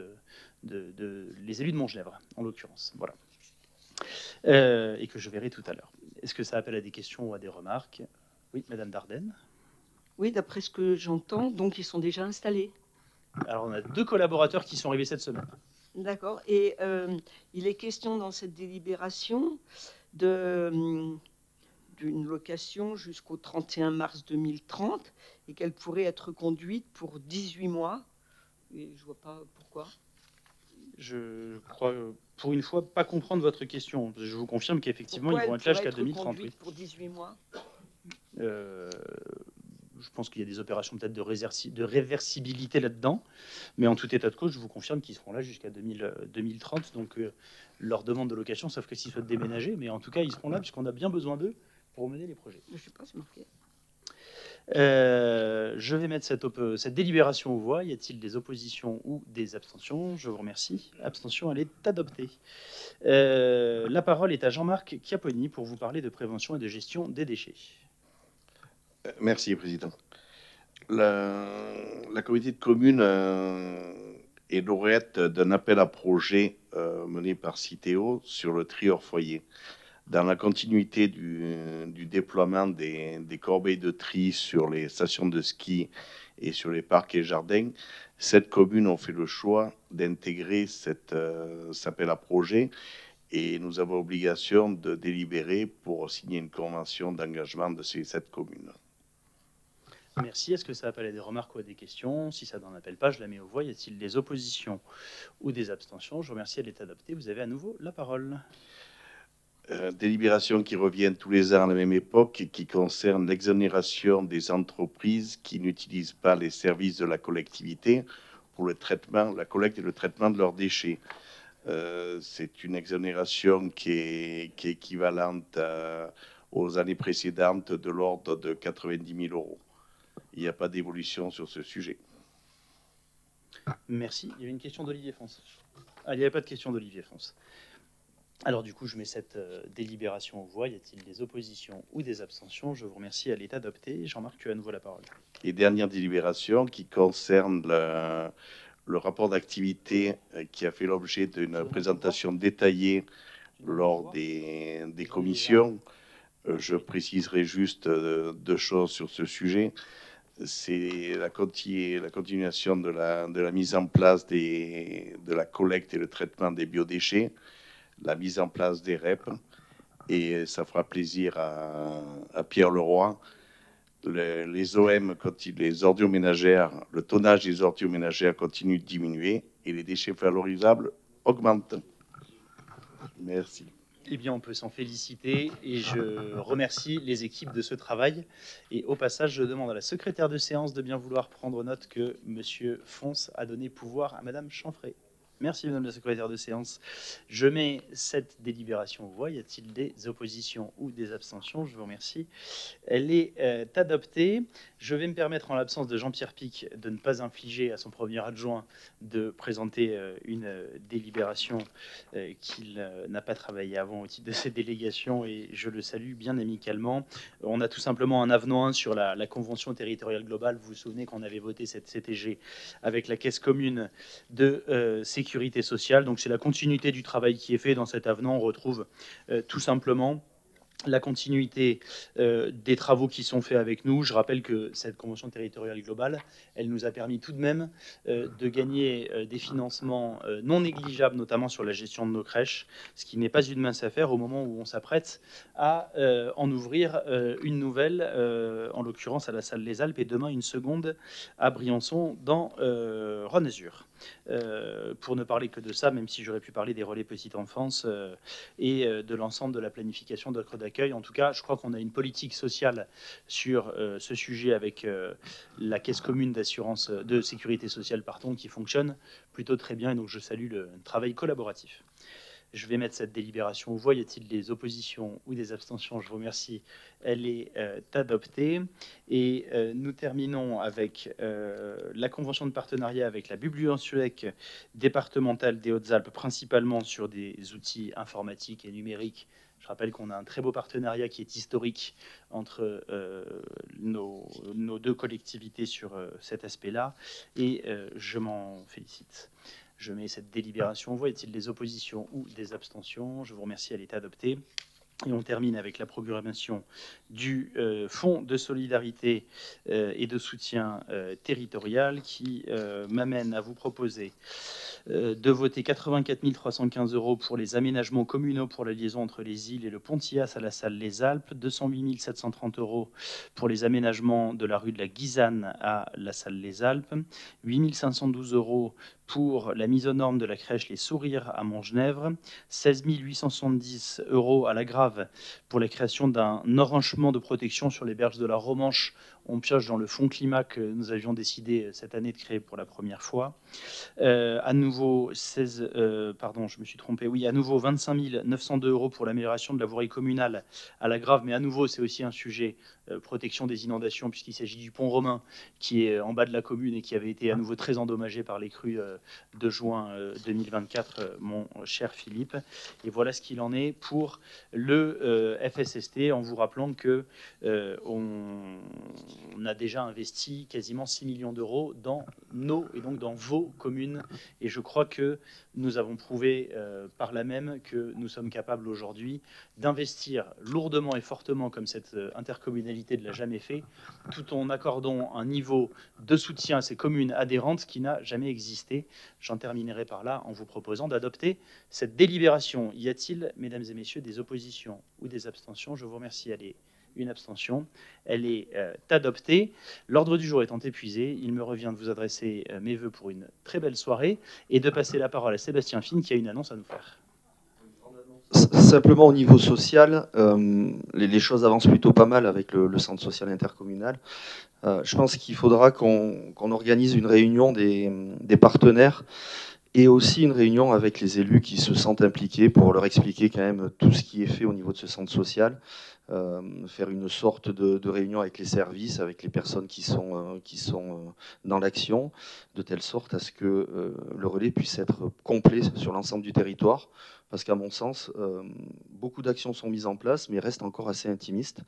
les élus de Montgenèvre, en l'occurrence. Voilà. Et que je verrai tout à l'heure. Est-ce que ça appelle à des questions ou à des remarques? Oui, Madame Dardenne. Oui, d'après ce que j'entends, donc ils sont déjà installés. Alors on a deux collaborateurs qui sont arrivés cette semaine. D'accord. Et il est question dans cette délibération d'une location jusqu'au 31 mars 2030 et qu'elle pourrait être conduite pour 18 mois. Et je ne vois pas pourquoi. Je crois, pour une fois, pas comprendre votre question. Je vous confirme qu'effectivement, ils vont être là jusqu'à 2030. Oui. Pour 18 mois. Je pense qu'il y a des opérations peut-être de réversibilité là-dedans, mais en tout état de cause, je vous confirme qu'ils seront là jusqu'à 2030. Donc, leur demande de location, sauf que s'ils souhaitent déménager, mais en tout cas, ils seront là puisqu'on a bien besoin d'eux pour mener les projets. Je ne sais pas, c'est marqué. Je vais mettre cette délibération aux voix. Y a-t-il des oppositions ou des abstentions? Je vous remercie. Abstention, elle est adoptée. La parole est à Jean-Marc Chiapponi pour vous parler de prévention et de gestion des déchets. Merci, Président. La communauté de communes est lauréate d'un appel à projet mené par Citeo sur le tri hors foyer. Dans la continuité du déploiement des corbeilles de tri sur les stations de ski et sur les parcs et jardins, cette commune a fait le choix d'intégrer cet appel à projet et nous avons obligation de délibérer pour signer une convention d'engagement de ces 7 communes. Merci. Est-ce que ça appelle à des remarques ou à des questions? Si ça n'en appelle pas, je la mets aux voix. Y a-t-il des oppositions ou des abstentions? Je vous remercie, elle est adoptée. Vous avez à nouveau la parole. Délibération qui revient tous les ans à la même époque et qui concerne l'exonération des entreprises qui n'utilisent pas les services de la collectivité pour le traitement, la collecte et le traitement de leurs déchets. C'est une exonération qui est équivalente aux années précédentes de l'ordre de 90 000 euros. Il n'y a pas d'évolution sur ce sujet. Merci. Il y avait une question d'Olivier Fonce. Ah, il n'y avait pas de question d'Olivier Fonce. Alors du coup, je mets cette délibération aux voix. Y a-t-il des oppositions ou des abstentions? Je vous remercie, elle est adoptée. Jean-Marc, tu as à nouveau la parole. Et dernière délibération qui concerne le rapport d'activité qui a fait l'objet d'une présentation détaillée lors des commissions. Je préciserai juste 2 choses sur ce sujet. C'est la continuation de la mise en place de la collecte et le traitement des biodéchets, la mise en place des REP, et ça fera plaisir à Pierre Leroy. Les OM, les ordures ménagères, le tonnage des ordures ménagères continue de diminuer et les déchets valorisables augmentent. Merci. Eh bien, on peut s'en féliciter et je remercie les équipes de ce travail. Et au passage, je demande à la secrétaire de séance de bien vouloir prendre note que Monsieur Fonce a donné pouvoir à Madame Chanfray. Merci, Madame la secrétaire de séance. Je mets cette délibération aux voix. Y a-t-il des oppositions ou des abstentions? Je vous remercie. Elle est adoptée. Je vais me permettre, en l'absence de Jean-Pierre Pic, de ne pas infliger à son premier adjoint de présenter une délibération qu'il n'a pas travaillé avant au titre de cette délégation, et je le salue bien amicalement. On a tout simplement un avenant 1 sur la convention territoriale globale. Vous vous souvenez qu'on avait voté cette CTG avec la Caisse commune de sécurité sociale. Donc c'est la continuité du travail qui est fait dans cet avenant. On retrouve tout simplement la continuité des travaux qui sont faits avec nous. Je rappelle que cette convention territoriale globale, elle nous a permis tout de même de gagner des financements non négligeables, notamment sur la gestion de nos crèches, ce qui n'est pas une mince affaire au moment où on s'apprête à en ouvrir une nouvelle, en l'occurrence à la salle Les Alpes, et demain une seconde à Briançon dans Rhône-Azur. Pour ne parler que de ça, même si j'aurais pu parler des relais petite enfance et de l'ensemble de la planification d'offres d'accueil. En tout cas, je crois qu'on a une politique sociale sur ce sujet avec la Caisse commune d'assurance de sécurité sociale, qui fonctionne plutôt très bien, et donc je salue le travail collaboratif. Je vais mettre cette délibération aux voix. Y a-t-il des oppositions ou des abstentions? Je vous remercie. Elle est adoptée. Et nous terminons avec la convention de partenariat avec la bibliothèque départementale des Hautes-Alpes, principalement sur des outils informatiques et numériques. Je rappelle qu'on a un très beau partenariat qui est historique entre nos deux collectivités sur cet aspect-là, et je m'en félicite. Je mets cette délibération aux voix. Y a-t-il des oppositions ou des abstentions? Je vous remercie, elle est adoptée. Et on termine avec la programmation du Fonds de solidarité et de soutien territorial, qui m'amène à vous proposer de voter 84 315 € pour les aménagements communaux pour la liaison entre les îles et le Pontillas à la salle Les Alpes, 208 730 € pour les aménagements de la rue de la Guisane à la salle Les Alpes, 8 512 € pour la mise aux normes de la crèche Les Sourires à Montgenèvre, 16 870 € à la Grave pour la création d'un enrochement de protection sur les berges de la Romanche. On pioche dans le fonds climat que nous avions décidé cette année de créer pour la première fois. À nouveau, je me suis trompé. Oui, à nouveau 25 902 € pour l'amélioration de la voirie communale à la Grave. Mais à nouveau, c'est aussi un sujet protection des inondations, puisqu'il s'agit du pont romain qui est en bas de la commune et qui avait été à nouveau très endommagé par les crues de juin 2024, mon cher Philippe. Et voilà ce qu'il en est pour le FSST, en vous rappelant que on a déjà investi quasiment 6 millions d'euros dans nos et donc dans vos communes. Et je crois que nous avons prouvé par là même que nous sommes capables aujourd'hui d'investir lourdement et fortement, comme cette intercommunalité ne l'a jamais fait, tout en accordant un niveau de soutien à ces communes adhérentes qui n'a jamais existé. J'en terminerai par là en vous proposant d'adopter cette délibération. Y a-t-il, mesdames et messieurs, des oppositions ou des abstentions? Je vous remercie. Elle est une abstention. Elle est adoptée. L'ordre du jour étant épuisé, il me revient de vous adresser mes voeux pour une très belle soirée et de passer la parole à Sébastien Fine qui a une annonce à nous faire. Simplement au niveau social, les choses avancent plutôt pas mal avec le centre social intercommunal. Je pense qu'il faudra qu'on organise une réunion des partenaires et aussi une réunion avec les élus qui se sentent impliqués pour leur expliquer quand même tout ce qui est fait au niveau de ce centre social. Faire une sorte de réunion avec les services, avec les personnes qui sont dans l'action, de telle sorte à ce que le relais puisse être complet sur l'ensemble du territoire. Parce qu'à mon sens, beaucoup d'actions sont mises en place, mais restent encore assez intimistes.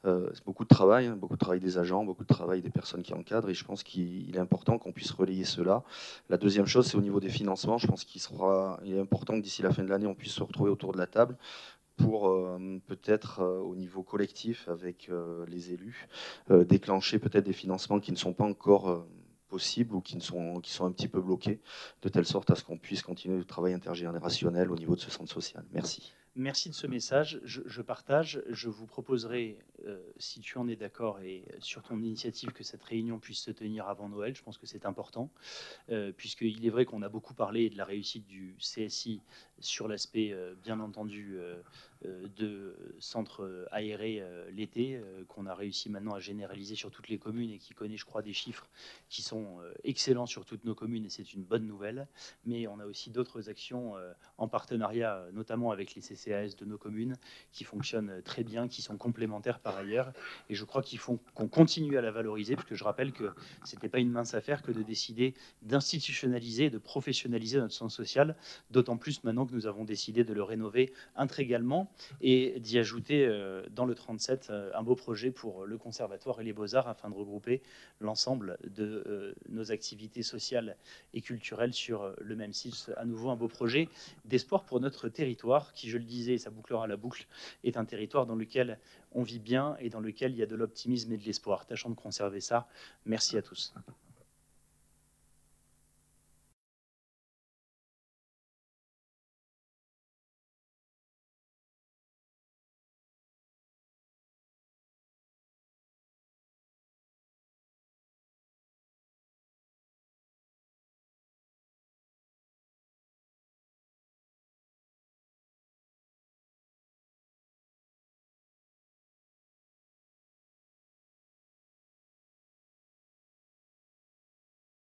C'est beaucoup de travail des agents, beaucoup de travail des personnes qui encadrent, et je pense qu'il est important qu'on puisse relayer cela. La deuxième chose, c'est au niveau des financements. Je pense qu'il est important que d'ici la fin de l'année, on puisse se retrouver autour de la table pour peut-être au niveau collectif avec les élus, déclencher peut-être des financements qui ne sont pas encore possibles ou qui sont un petit peu bloqués, de telle sorte à ce qu'on puisse continuer le travail intergénérationnel au niveau de ce centre social. Merci. Merci de ce message, je partage. Je vous proposerai, si tu en es d'accord et sur ton initiative, que cette réunion puisse se tenir avant Noël. Je pense que c'est important, puisqu'il est vrai qu'on a beaucoup parlé de la réussite du CSI sur l'aspect, bien entendu, de centres aérés l'été, qu'on a réussi maintenant à généraliser sur toutes les communes et qui connaît, je crois, des chiffres qui sont excellents sur toutes nos communes, et c'est une bonne nouvelle. Mais on a aussi d'autres actions en partenariat, notamment avec les CCAS de nos communes, qui fonctionnent très bien, qui sont complémentaires par ailleurs. Et je crois qu'il faut qu'on continue à la valoriser, parce que je rappelle que ce n'était pas une mince affaire que de décider d'institutionnaliser, de professionnaliser notre centre social, d'autant plus maintenant que nous avons décidé de le rénover intégralement et d'y ajouter dans le 37 un beau projet pour le conservatoire et les beaux-arts, afin de regrouper l'ensemble de nos activités sociales et culturelles sur le même site. À nouveau un beau projet d'espoir pour notre territoire qui, je le disais, ça bouclera la boucle, est un territoire dans lequel on vit bien et dans lequel il y a de l'optimisme et de l'espoir. Tâchons de conserver ça. Merci à tous.